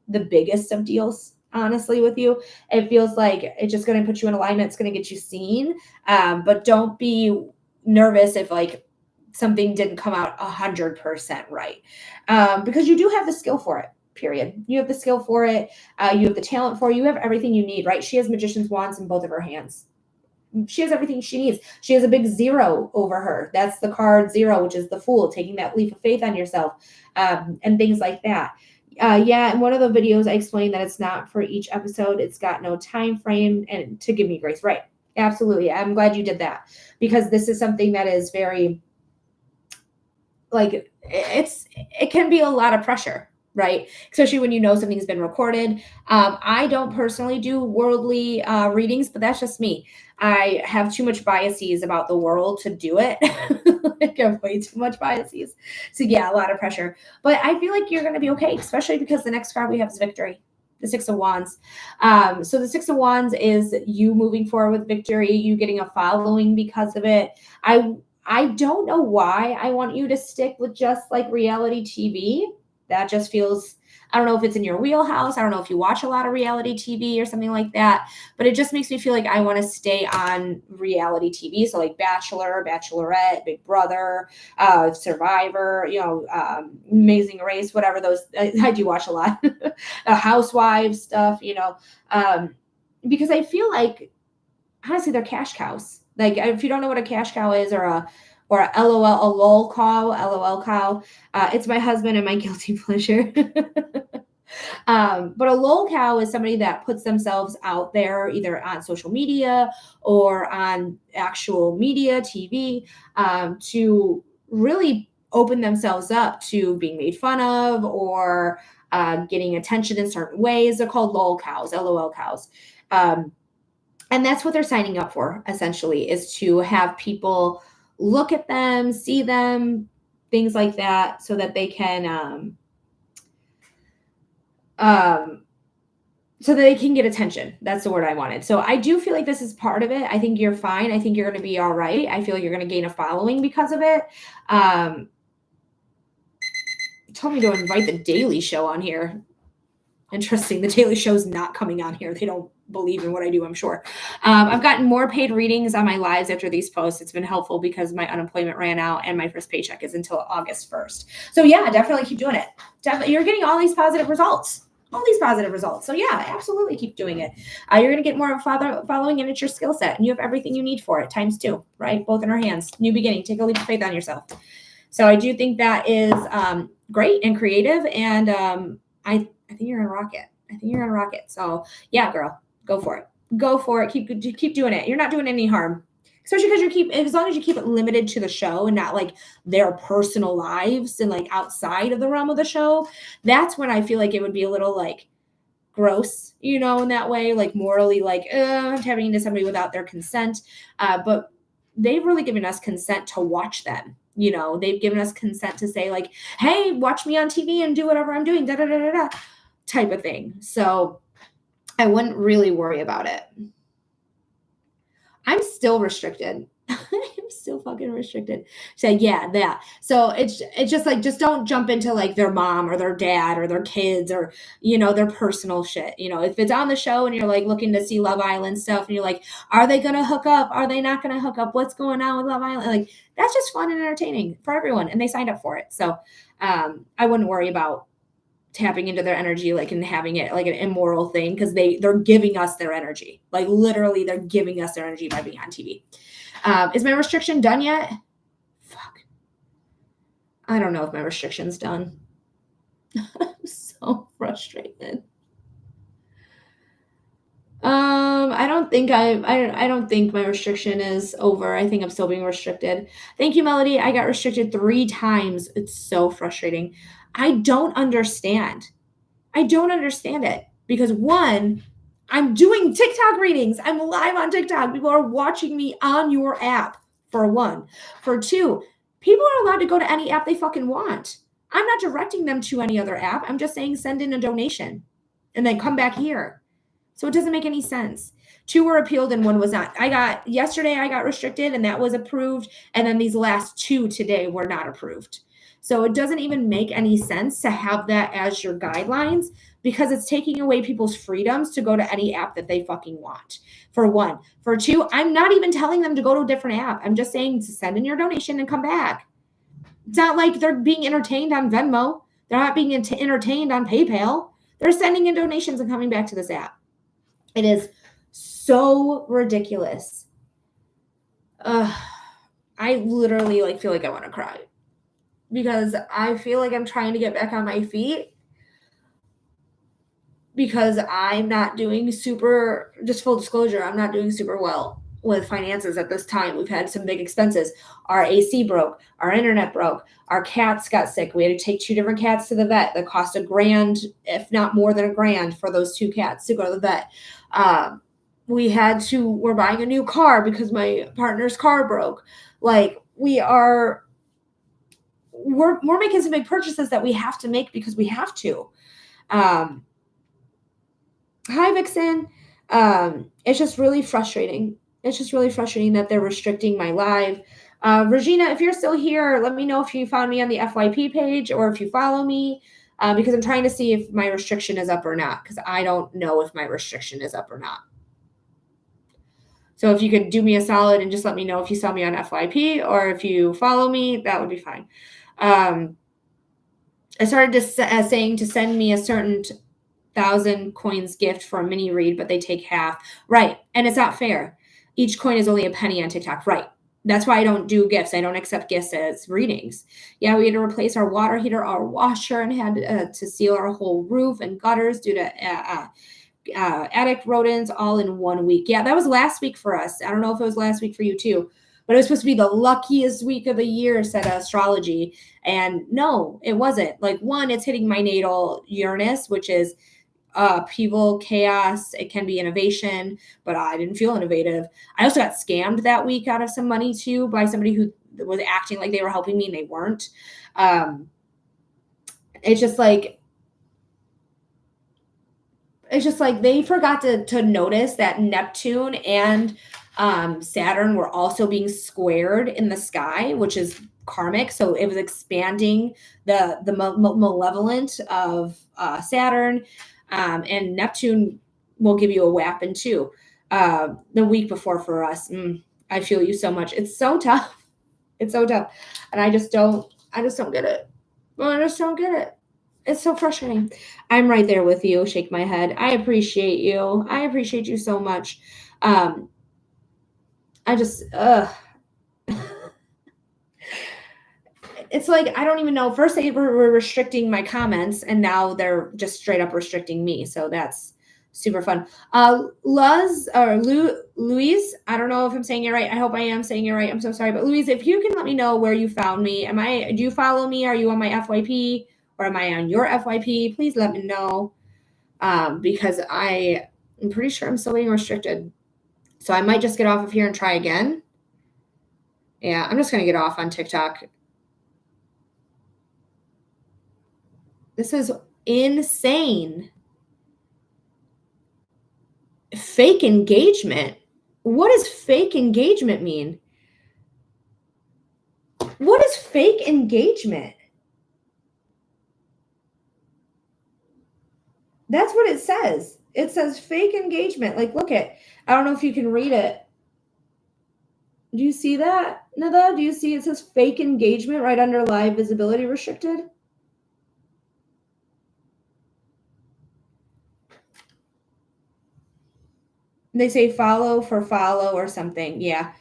the biggest of deals, honestly, with you. It feels like it's just going to put you in alignment. It's going to get you seen. But don't be nervous if like something didn't come out 100% right. Because you do have the skill for it. Period. You have the skill for it. You have the talent for it. You have everything you need, right? She has magician's wands in both of her hands. She has everything she needs. She has a big 0 over her. That's the card 0, which is the Fool, taking that leap of faith on yourself, and things like that. Yeah, in one of the videos, I explained that it's not for each episode. It's got no time frame and to give me grace. Right. Absolutely. I'm glad you did that, because this is something that is very, like, it can be a lot of pressure, right? Especially when you know something's been recorded. I don't personally do worldly readings, but that's just me. I have too much biases about the world to do it. I have way too much biases. So yeah, a lot of pressure. But I feel like you're going to be okay, especially because the next card we have is victory. The 6 of Wands. So the 6 of Wands is you moving forward with victory, you getting a following because of it. I don't know why I want you to stick with just like reality TV. That just feels, I don't know if it's in your wheelhouse. I don't know if you watch a lot of reality TV or something like that, but it just makes me feel like I want to stay on reality TV. So like Bachelor, Bachelorette, Big Brother, Survivor, Amazing Race, whatever those, I do watch a lot. Housewives stuff, because I feel like, honestly, they're cash cows. Like, if you don't know what a cash cow is, or a LOL, a lol cow, LOL cow, it's my husband and my guilty pleasure. But a lol cow is somebody that puts themselves out there either on social media or on actual media, TV, to really open themselves up to being made fun of, or getting attention in certain ways. They're called lol cows, LOL cows. And that's what they're signing up for, essentially, is to have people look at them, see them, things like that, so that they can get attention. That's the word I wanted. So I do feel like this is part of it. I think you're fine. I think you're going to be all right. I feel like you're going to gain a following because of it. Told me to invite the Daily Show on here. Interesting. The Daily Show's not coming on here. They don't believe in what I do, I'm sure. I've gotten more paid readings on my lives after these posts. It's been helpful because my unemployment ran out and my first paycheck is until August 1st. So yeah, definitely keep doing it. Definitely, you're getting all these positive results. So yeah, absolutely keep doing it. You're going to get more of a following, and it's your skill set, and you have everything you need for it, times 2, right? Both in our hands. New beginning. Take a leap of faith on yourself. So I do think that is great and creative, and I think you're gonna rock it. So yeah, girl, go for it. Keep doing it. You're not doing any harm, especially because as long as you keep it limited to the show and not like their personal lives and like outside of the realm of the show. That's when I feel like it would be a little like gross, in that way, like morally, like tapping into somebody without their consent. But they've really given us consent to watch them. They've given us consent to say like, hey, watch me on TV and do whatever I'm doing, type of thing. So I wouldn't really worry about it. I'm still restricted. I'm still fucking restricted. So yeah, that. So it's just like, just don't jump into like their mom or their dad or their kids or, their personal shit. If it's on the show and you're like looking to see Love Island stuff and you're like, are they going to hook up? Are they not going to hook up? What's going on with Love Island? Like, that's just fun and entertaining for everyone. And they signed up for it. So I wouldn't worry about tapping into their energy, like, and having it like an immoral thing, because they're giving us their energy. Like, literally, they're giving us their energy by being on TV. Is my restriction done yet? Fuck. I don't know if my restriction's done. I'm so frustrated. I don't think my restriction is over. I think I'm still being restricted. Thank you, Melody. I got restricted 3 times. It's so frustrating. I don't understand. I don't understand it because one, I'm doing TikTok readings. I'm live on TikTok. People are watching me on your app, for one. For two, people are allowed to go to any app they fucking want. I'm not directing them to any other app. I'm just saying send in a donation and then come back here. So it doesn't make any sense. 2 were appealed and 1 was not. Yesterday I got restricted and that was approved. And then these last 2 today were not approved. So it doesn't even make any sense to have that as your guidelines because it's taking away people's freedoms to go to any app that they fucking want. For one. For two, I'm not even telling them to go to a different app. I'm just saying to send in your donation and come back. It's not like they're being entertained on Venmo. They're not being entertained on PayPal. They're sending in donations and coming back to this app. It is so ridiculous. I literally feel like I want to cry because I feel like I'm trying to get back on my feet because I'm not doing super, just full disclosure, I'm not doing super well with finances at this time. We've had some big expenses. Our AC broke, our internet broke, our cats got sick. We had to take 2 different cats to the vet that cost $1,000, if not more than $1,000 for those 2 cats to go to the vet. We're buying a new car because my partner's car broke. We're making some big purchases that we have to make because we have to. Hi, Vixen. It's just really frustrating. It's just really frustrating that they're restricting my live. Regina, if you're still here, let me know if you found me on the FYP page or if you follow me, because I'm trying to see if my restriction is up or not, because I don't know if my restriction is up or not. So if you could do me a solid and just let me know if you saw me on FYP or if you follow me, that would be fine. I started just saying to send me a certain 1,000 coins gift for a mini read, but they take half. Right. And it's not fair. Each coin is only a penny on TikTok. Right. That's why I don't do gifts. I don't accept gifts as readings. Yeah, we had to replace our water heater, our washer, and had to seal our whole roof and gutters due to attic rodents all in 1 week. Yeah, that was last week for us. I don't know if it was last week for you too, but it was supposed to be the luckiest week of the year, said astrology. And no, it wasn't. One, it's hitting my natal Uranus, which is upheaval, chaos. It can be innovation, but I didn't feel innovative. I also got scammed that week out of some money too by somebody who was acting like they were helping me and they weren't. It's just like they forgot to notice that Neptune and Saturn were also being squared in the sky, which is karmic. So it was expanding the malevolent of Saturn, and Neptune will give you a whapping too. The week before for us, I feel you so much. It's so tough. It's so tough, and I just don't get it. I just don't get it. It's so frustrating. I'm right there with you. Shake my head. I appreciate you. I appreciate you so much. I just, it's like, I don't even know. First they were restricting my comments and now they're just straight up restricting me. So that's super fun. Louise, I don't know if I'm saying it right. I hope I am saying it right. I'm so sorry. But Louise, if you can let me know where you found me. Do you follow me? Are you on my FYP? Or am I on your FYP? Please let me know, because I'm pretty sure I'm still being restricted. So I might just get off of here and try again. Yeah, I'm just going to get off on TikTok. This is insane. Fake engagement? What does fake engagement mean? What is fake engagement? That's what it says. It says fake engagement. Look at, I don't know if you can read it. Do you see that, Nada? Do you see it says fake engagement right under live visibility restricted? They say follow for follow or something. Yeah.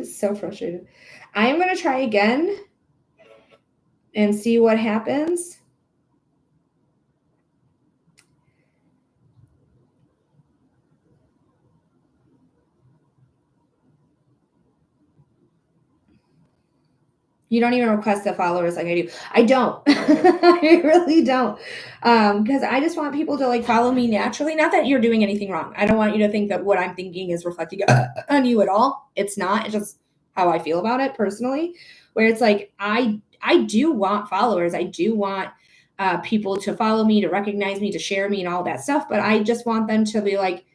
So frustrated. I am going to try again and see what happens. You don't even request the followers like I do. I don't. I really don't. Because I just want people to like follow me naturally. Not that you're doing anything wrong. I don't want you to think that what I'm thinking is reflecting on you at all. It's not. It's just how I feel about it personally. Where it's like I do want followers. I do want people to follow me, to recognize me, to share me, and all that stuff. But I just want them to be like,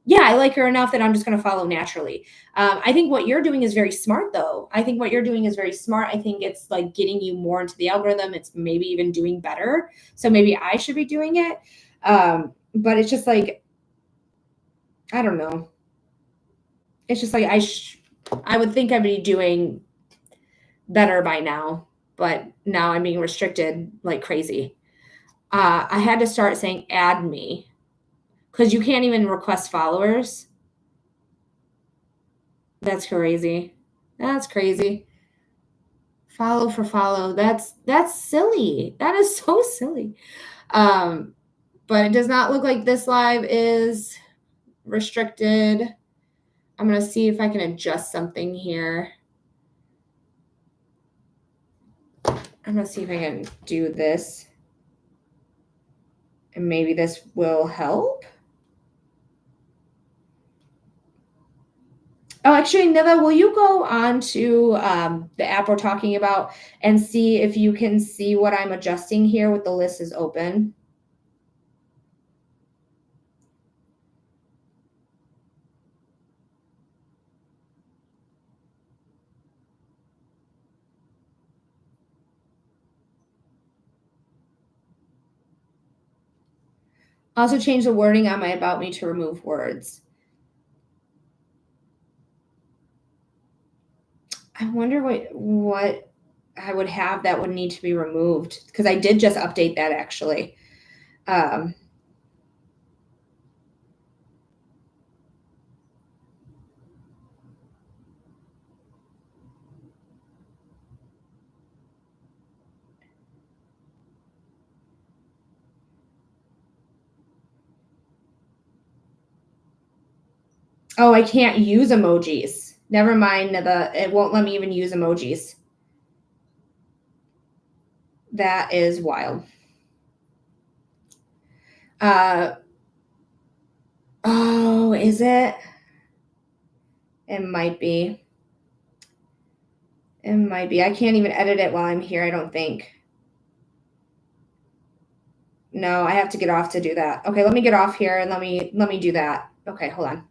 yeah, I like her enough that I'm just going to follow naturally. I think what you're doing is very smart, though. I think what you're doing is very smart. I think it's like getting you more into the algorithm. It's maybe even doing better. So maybe I should be doing it. But it's just like, I don't know. It's just like I would think I'd be doing better by now, but now I'm being restricted like crazy. I had to start saying add me because you can't even request followers. That's crazy. That's crazy. Follow for follow. That's silly. That is so silly. Um, but it does not look like this live is restricted. I'm gonna see if I can adjust something here. I'm gonna see if I can do this. And maybe this will help. Oh, actually, Niva, will you go on to the app we're talking about and see if you can see what I'm adjusting here with the list is open? Also change the wording on my about me to remove words. I wonder what I would have that would need to be removed because I did just update that actually. Um, oh, I can't use emojis. Never mind. It won't let me even use emojis. That is wild. Oh, is it? It might be. It might be. I can't even edit it while I'm here, I don't think. No, I have to get off to do that. Okay, let me get off here and let me do that. Okay, hold on.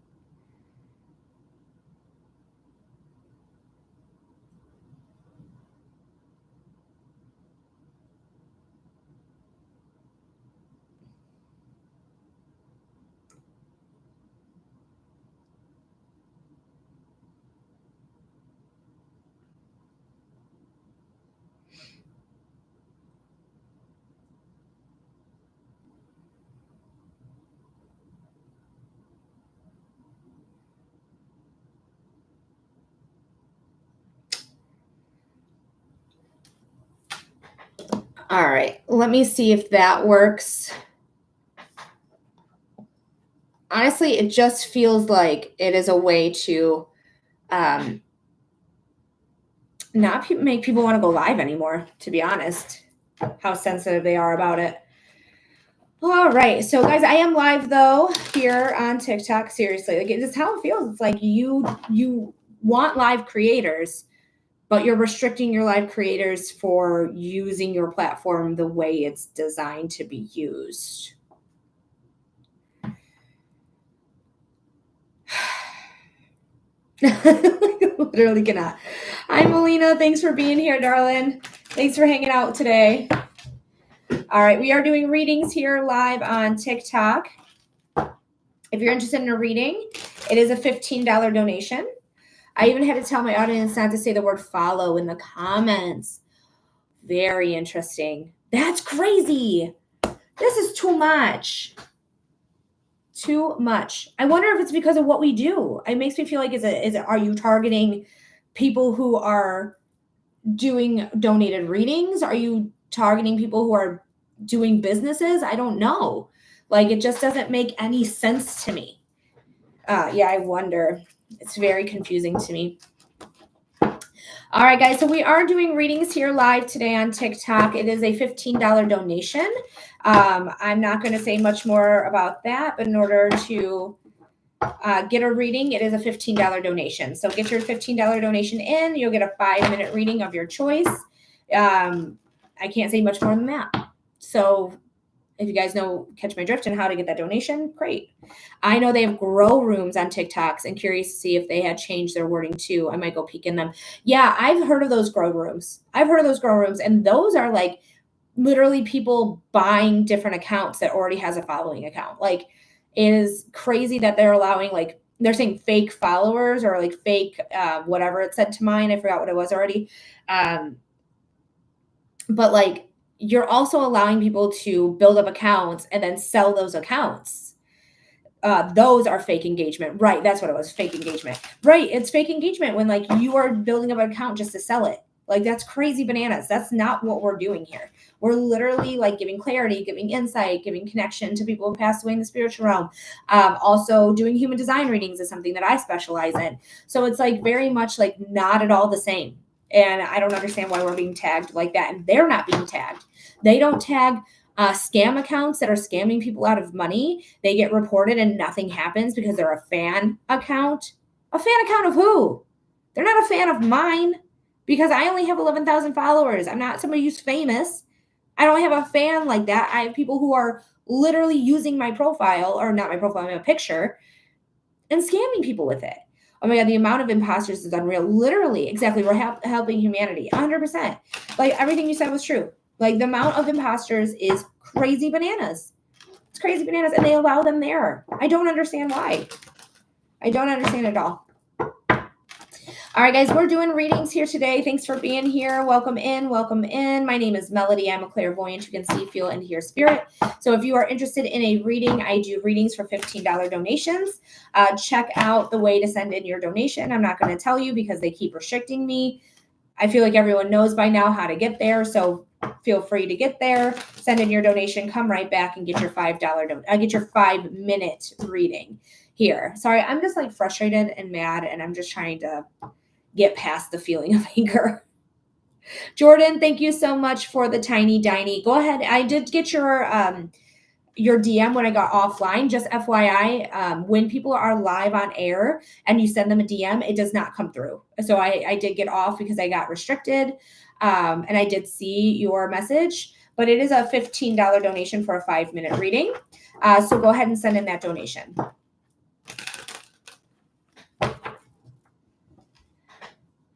All right, let me see if that works. Honestly, it just feels like it is a way to not make people want to go live anymore, to be honest, how sensitive they are about it. All right. So guys, I am live though here on TikTok. Seriously, like it's how it feels. It's like you want live creators, but you're restricting your live creators for using your platform the way it's designed to be used. Literally cannot. Hi, Melina. Thanks for being here, darling. Thanks for hanging out today. All right, we are doing readings here live on TikTok. If you're interested in a reading, it is a $15 donation. I even had to tell my audience not to say the word follow in the comments. Very interesting. That's crazy. This is too much. Too much. I wonder if it's because of what we do. It makes me feel like, are you targeting people who are doing donated readings? Are you targeting people who are doing businesses? I don't know. Like, it just doesn't make any sense to me. Yeah, I wonder. It's very confusing to me. All right, guys. So we are doing readings here live today on TikTok. It is a $15 donation. I'm not going to say much more about that, but in order to get a reading, it is a $15 donation. So get your $15 donation in. You'll get a 5-minute reading of your choice. I can't say much more than that. So if you guys catch my drift and how to get that donation, great. I know they have grow rooms on TikToks, and curious to see if they had changed their wording too. I might go peek in them. Yeah, I've heard of those grow rooms. And those are like literally people buying different accounts that already has a following account. Like, it is crazy that they're allowing, like, they're saying fake followers or like fake whatever it said to mine. I forgot what it was already. But like, you're also allowing people to build up accounts and then sell those accounts. Those are fake engagement. Right. That's what it was. Fake engagement. Right. It's fake engagement when like you are building up an account just to sell it. Like, that's crazy bananas. That's not what we're doing here. We're literally like giving clarity, giving insight, giving connection to people who passed away in the spiritual realm. Also doing human design readings is something that I specialize in. So it's like very much like not at all the same. And I don't understand why we're being tagged like that. And they're not being tagged. They don't tag scam accounts that are scamming people out of money. They get reported and nothing happens because they're a fan account. A fan account of who? They're not a fan of mine because I only have 11,000 followers. I'm not somebody who's famous. I don't have a fan like that. I have people who are literally using my profile, or not my profile, my picture, and scamming people with it. Oh my God, the amount of imposters is unreal. Literally, exactly. We're helping humanity, 100%. Like, everything you said was true. Like, the amount of imposters is crazy bananas. It's crazy bananas, and they allow them there. I don't understand why. I don't understand at all. All right, guys, we're doing readings here today. Thanks for being here. Welcome in. Welcome in. My name is Melody. I'm a clairvoyant who can see, feel, and hear spirit. So if you are interested in a reading, I do readings for $15 donations. Check out the way to send in your donation. I'm not going to tell you because they keep restricting me. I feel like everyone knows by now how to get there. So feel free to get there, send in your donation, come right back and get your $5 get your 5-minute reading here. Sorry, I'm just like frustrated and mad, and I'm just trying to get past the feeling of anger. Jordan, thank you so much for the tiny diny. Go ahead. I did get your DM when I got offline. Just FYI, when people are live on air and you send them a DM, it does not come through. So I did get off because I got restricted, and I did see your message, but it is a $15 donation for a 5-minute reading. So go ahead and send in that donation.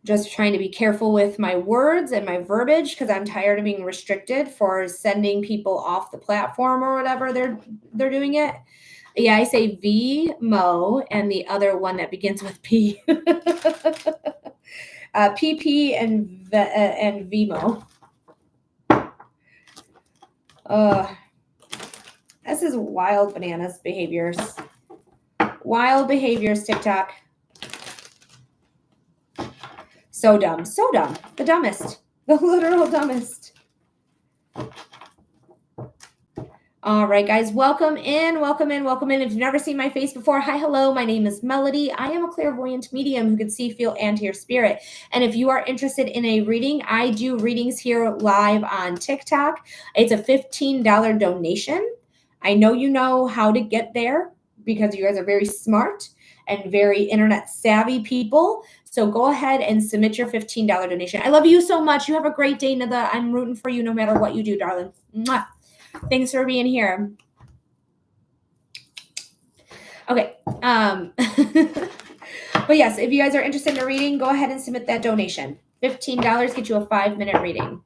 Just trying to be careful with my words and my verbiage because I'm tired of being restricted for sending people off the platform or whatever they're doing it. Yeah, I say V-Mo and the other one that begins with P. PP and V-Mo. This is wild bananas behaviors. Wild behaviors, TikTok. So dumb. So dumb. The dumbest. The literal dumbest. All right, guys. Welcome in. Welcome in. Welcome in. If you've never seen my face before, hi, hello. My name is Melody. I am a clairvoyant medium who can see, feel, and hear spirit. And if you are interested in a reading, I do readings here live on TikTok. It's a $15 donation. I know you know how to get there because you guys are very smart and very internet savvy people. So go ahead and submit your $15 donation. I love you so much. You have a great day, Nada. I'm rooting for you no matter what you do, darling. Mwah. Thanks for being here. Okay. But yes, if you guys are interested in a reading, go ahead and submit that donation. $15 get you a 5-minute reading.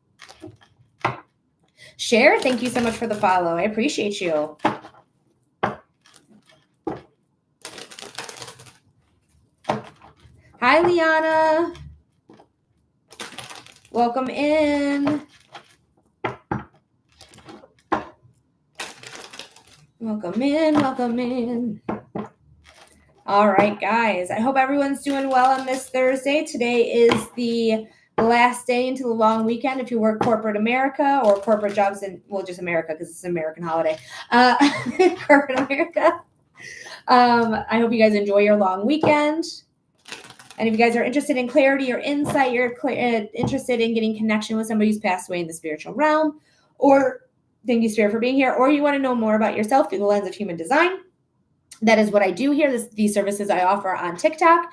Share, thank you so much for the follow. I appreciate you. Hi, Liana. Welcome in. Welcome in, welcome in. All right, guys. I hope everyone's doing well on this Thursday. Today is the last day into the long weekend if you work corporate America or corporate jobs in, well, just America because it's an American holiday. Corporate America. I hope you guys enjoy your long weekend. And if you guys are interested in clarity or insight, you're interested in getting connection with somebody who's passed away in the spiritual realm, or thank you, Spirit, for being here, or you want to know more about yourself through the lens of human design, that is what I do here. These services I offer on TikTok.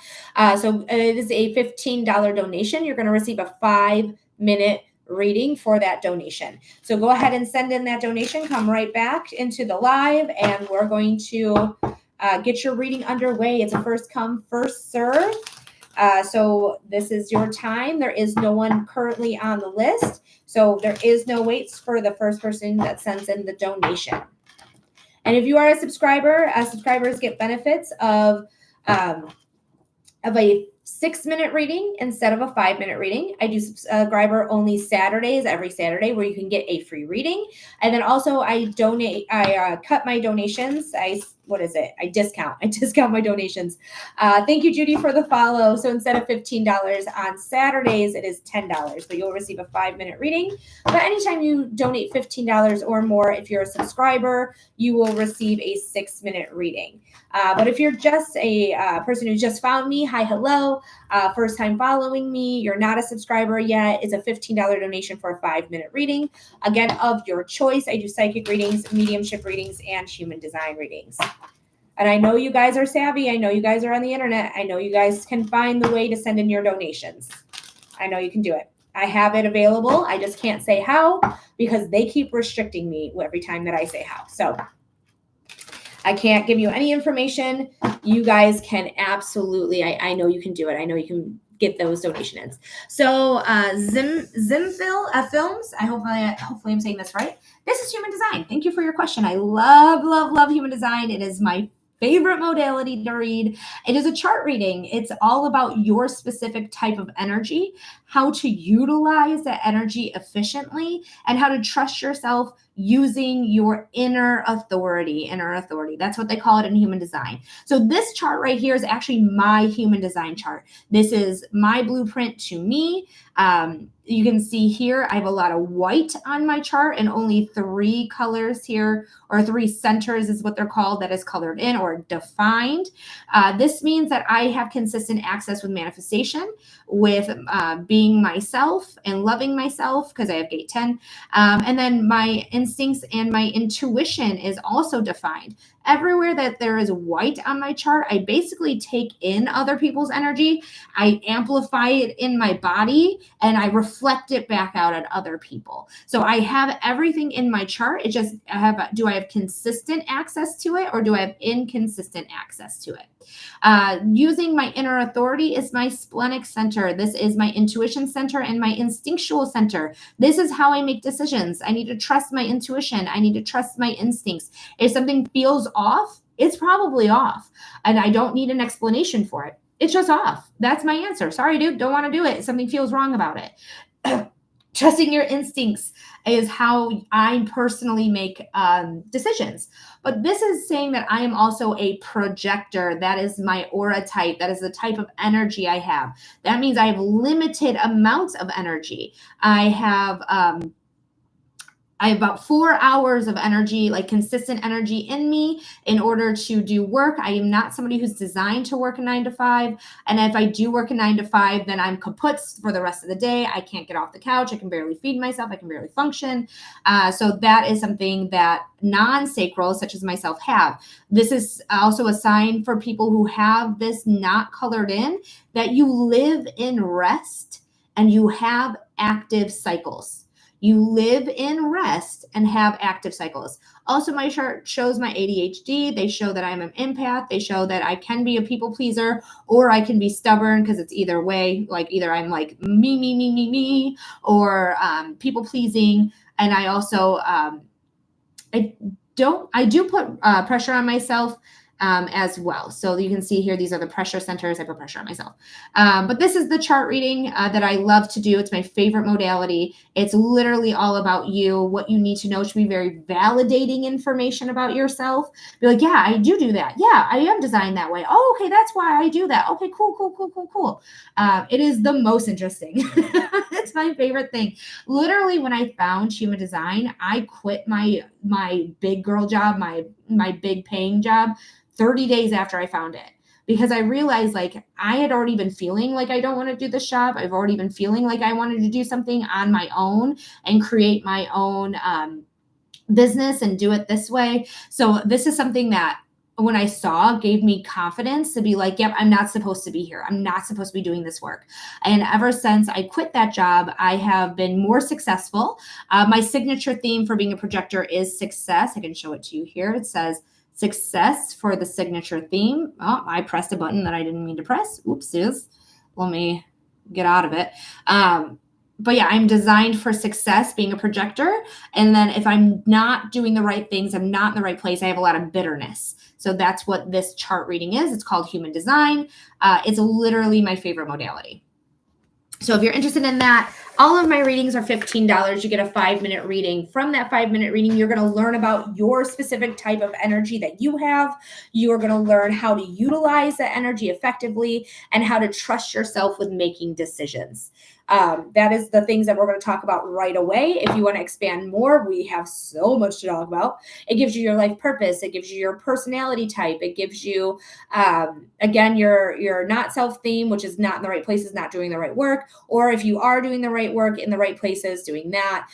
So it is a $15 donation. You're going to receive a 5-minute reading for that donation. So go ahead and send in that donation. Come right back into the live, and we're going to get your reading underway. It's a first come, first serve. So this is your time. There is no one currently on the list. So there is no waits for the first person that sends in the donation. And if you are a subscriber, subscribers get benefits of a 6-minute reading instead of a 5-minute reading. I do subscriber only Saturdays, every Saturday, where you can get a free reading. And then also I cut my donations. I discount my donations. Thank you, Judy, for the follow. So instead of $15 on Saturdays, it is $10, but you'll receive a 5-minute reading. But anytime you donate $15 or more, if you're a subscriber, you will receive a 6-minute reading. But if you're just a person who just found me, hi, hello, first time following me, you're not a subscriber yet, it's a $15 donation for a 5-minute reading. Again, of your choice. I do psychic readings, mediumship readings, and human design readings. And I know you guys are savvy. I know you guys are on the internet. I know you guys can find the way to send in your donations. I know you can do it. I have it available. I just can't say how because they keep restricting me every time that I say how. So I can't give you any information. You guys can absolutely, I know you can do it. I know you can get those donation ins. So Zimfil Films, hopefully I'm saying this right. This is human design. Thank you for your question. I love human design. It is my favorite modality to read. It is a chart reading. It's all about your specific type of energy, how to utilize that energy efficiently, and how to trust yourself using your inner authority. That's what they call it in human design. So this chart right here is actually my human design chart. This is my blueprint to me. You can see here, I have a lot of white on my chart and only 3 colors here, or 3 centers is what they're called, that is colored in or defined. This means that I have consistent access with manifestation, with being myself and loving myself, because I have gate 10. And then my instincts and my intuition is also defined. Everywhere that there is white on my chart, I basically take in other people's energy, I amplify it in my body, and I reflect it back out at other people. So I have everything in my chart. It just, do I have consistent access to it, or do I have inconsistent access to it? Using my inner authority is my splenic center. This is my intuition center and my instinctual center. This is how I make decisions. I need to trust my intuition. I need to trust my instincts. If something feels off, it's probably off, and I don't need an explanation for it. It's just off. That's my answer. Sorry, dude, don't want to do it. Something feels wrong about it. Trusting your instincts is how I personally make decisions. But this is saying that I am also a projector. That is my aura type. That is the type of energy I have. That means I have limited amounts of energy. I have about 4 hours of energy, like consistent energy in me in order to do work. I am not somebody who's designed to work a 9 to 5. And if I do work a 9 to 5, then I'm kaput for the rest of the day. I can't get off the couch. I can barely feed myself. I can barely function. So that is something that non-sacral, such as myself, have. This is also a sign for people who have this not colored in, that you live in rest and you have active cycles. You live in rest and have active cycles. Also, my chart shows my ADHD. They show that I'm an empath. They show that I can be a people pleaser, or I can be stubborn, because it's either way. Like either I'm like me, or people pleasing. And I also, I do put pressure on myself as well. So you can see here, these are the pressure centers. I put pressure on myself. But this is the chart reading that I love to do. It's my favorite modality. It's literally all about you, what you need to know. It should be very validating information about yourself. Be like, yeah, I do that. Yeah, I am designed that way. Oh, okay, that's why I do that. Okay, cool. It is the most interesting. It's my favorite thing. Literally, when I found human design, I quit my big girl job, my big paying job 30 days after I found it, because I realized like I had already been feeling like I don't want to do this job. I've already been feeling like I wanted to do something on my own and create my own business and do it this way. So this is something that when I saw gave me confidence to be like, yep, I'm not supposed to be here. I'm not supposed to be doing this work. And ever since I quit that job, I have been more successful. My signature theme for being a projector is success. I can show it to you here. It says success for the signature theme. Oh, I pressed a button that I didn't mean to press. Oopsies. Let me get out of it. But yeah, I'm designed for success being a projector. And then if I'm not doing the right things, I'm not in the right place, I have a lot of bitterness. So that's what this chart reading is. It's called human design. It's literally my favorite modality. So if you're interested in that, all of my readings are $15. You get a 5-minute reading. From that 5-minute reading, you're going to learn about your specific type of energy that you have. You are going to learn how to utilize that energy effectively and how to trust yourself with making decisions. That is the things that we're going to talk about right away. If you want to expand more, we have so much to talk about. It gives you your life purpose. It gives you your personality type. It gives you, again, your not self theme, which is not in the right places, not doing the right work. Or if you are doing the right work in the right places, doing that.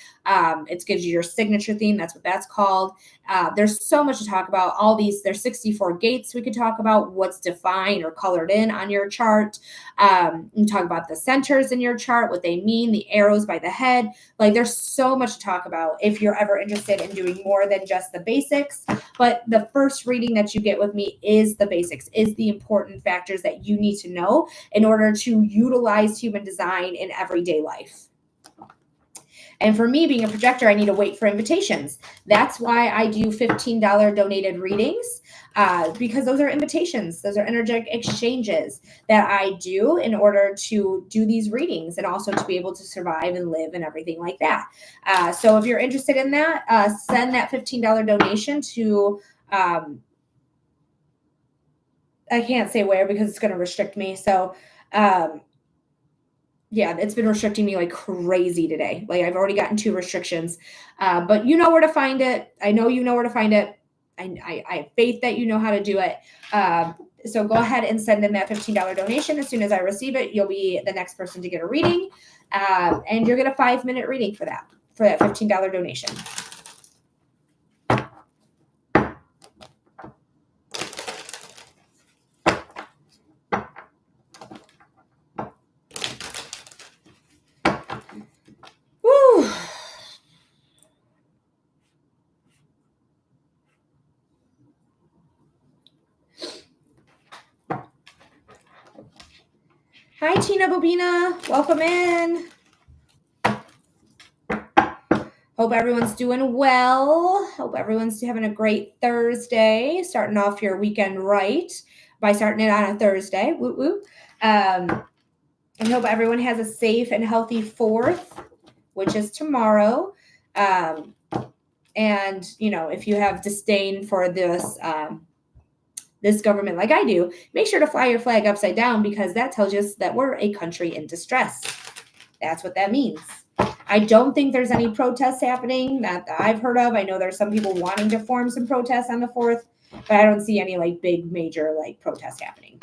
It gives you your signature theme. That's what that's called. There's so much to talk about. All these, there's 64 gates we could talk about, what's defined or colored in on your chart. You talk about the centers in your chart, what they mean, the arrows by the head. Like there's so much to talk about if you're ever interested in doing more than just the basics. But the first reading that you get with me is the basics, is the important factors that you need to know in order to utilize human design in everyday life. And for me, being a projector, I need to wait for invitations. That's why I do $15 donated readings, because those are invitations. Those are energetic exchanges that I do in order to do these readings and also to be able to survive and live and everything like that. So if you're interested in that, send that $15 donation to, I can't say where because it's going to restrict me. So, yeah, it's been restricting me like crazy today. Like I've already gotten 2 restrictions, but you know where to find it. I know you know where to find it. I have faith that you know how to do it. So go ahead and send in that $15 donation. As soon as I receive it, you'll be the next person to get a reading, and you'll get a 5-minute reading for that $15 donation. Woo. Hi, Tina Bobina. Welcome in. Hope everyone's doing well. Hope everyone's having a great Thursday. Starting off your weekend right by starting it on a Thursday. Woo woo. I hope everyone has a safe and healthy 4th, which is tomorrow. And, you know, if you have disdain for this, this government like I do, make sure to fly your flag upside down, because that tells us that we're a country in distress. That's what that means. I don't think there's any protests happening that I've heard of. I know there's some people wanting to form some protests on the 4th, but I don't see any like big major like protests happening,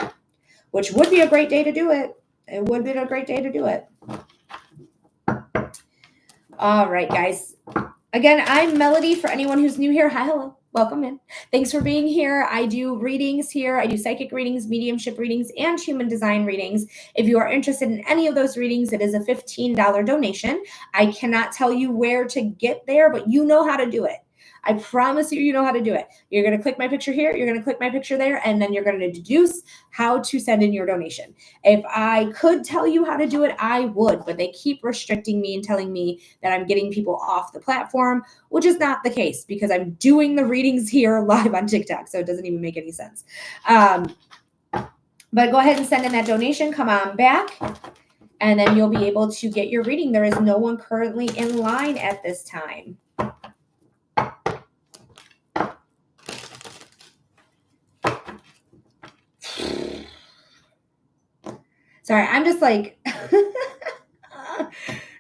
which would be a great day to do it. It would be a great day to do it. All right, guys. Again, I'm Melody. For anyone who's new here, hi, hello. Welcome in. Thanks for being here. I do readings here. I do psychic readings, mediumship readings, and human design readings. If you are interested in any of those readings, it is a $15 donation. I cannot tell you where to get there, but you know how to do it. I promise you, you know how to do it. You're going to click my picture here. You're going to click my picture there. And then you're going to deduce how to send in your donation. If I could tell you how to do it, I would, but they keep restricting me and telling me that I'm getting people off the platform, which is not the case because I'm doing the readings here live on TikTok. So it doesn't even make any sense. But go ahead and send in that donation. Come on back. And then you'll be able to get your reading. There is no one currently in line at this time. Sorry, I'm just like,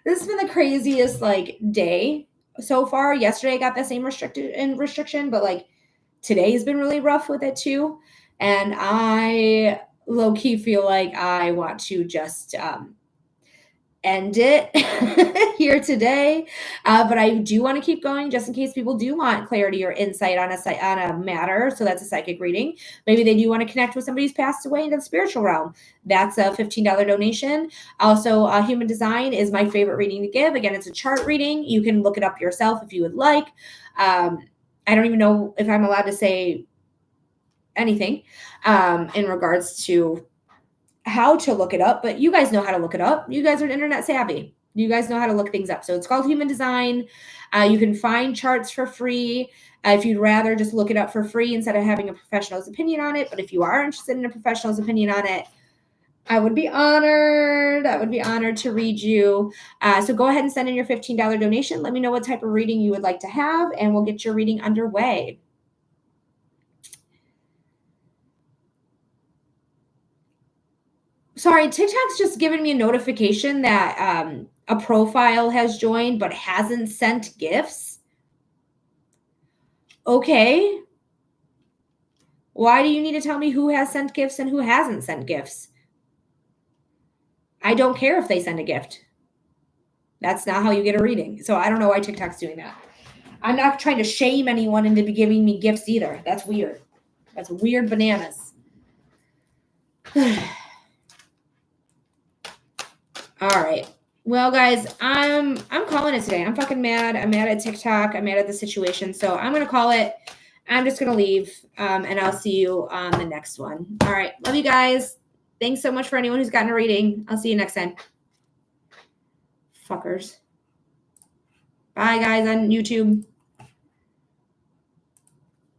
this has been the craziest like day so far. Yesterday I got the same restriction, but like today's been really rough with it too. And I low-key feel like I want to just end it here today, but I do want to keep going just in case people do want clarity or insight on a matter. So that's a psychic reading. Maybe they do want to connect with somebody who's passed away into the spiritual realm. That's a $15 donation. Also, human design is my favorite reading to give. Again, it's a chart reading. You can look it up yourself if you would like. I don't even know if I'm allowed to say anything in regards to how to look it up, but you guys know how to look it up. You guys are internet savvy. You guys know how to look things up. So it's called human design. You can find charts for free if you'd rather just look it up for free instead of having a professional's opinion on it. But if you are interested in a professional's opinion on it, I would be honored. I would be honored to read you. So go ahead and send in your $15 donation. Let me know what type of reading you would like to have, and we'll get your reading underway. Sorry, TikTok's just given me a notification that a profile has joined but hasn't sent gifts. Okay. Why do you need to tell me who has sent gifts and who hasn't sent gifts? I don't care if they send a gift. That's not how you get a reading. So I don't know why TikTok's doing that. I'm not trying to shame anyone into giving me gifts either. That's weird. That's weird bananas. All right. Well, guys, I'm calling it today. I'm fucking mad. I'm mad at TikTok. I'm mad at the situation. So I'm going to call it. I'm just going to leave, and I'll see you on the next one. All right. Love you guys. Thanks so much for anyone who's gotten a reading. I'll see you next time. Fuckers. Bye, guys, on YouTube.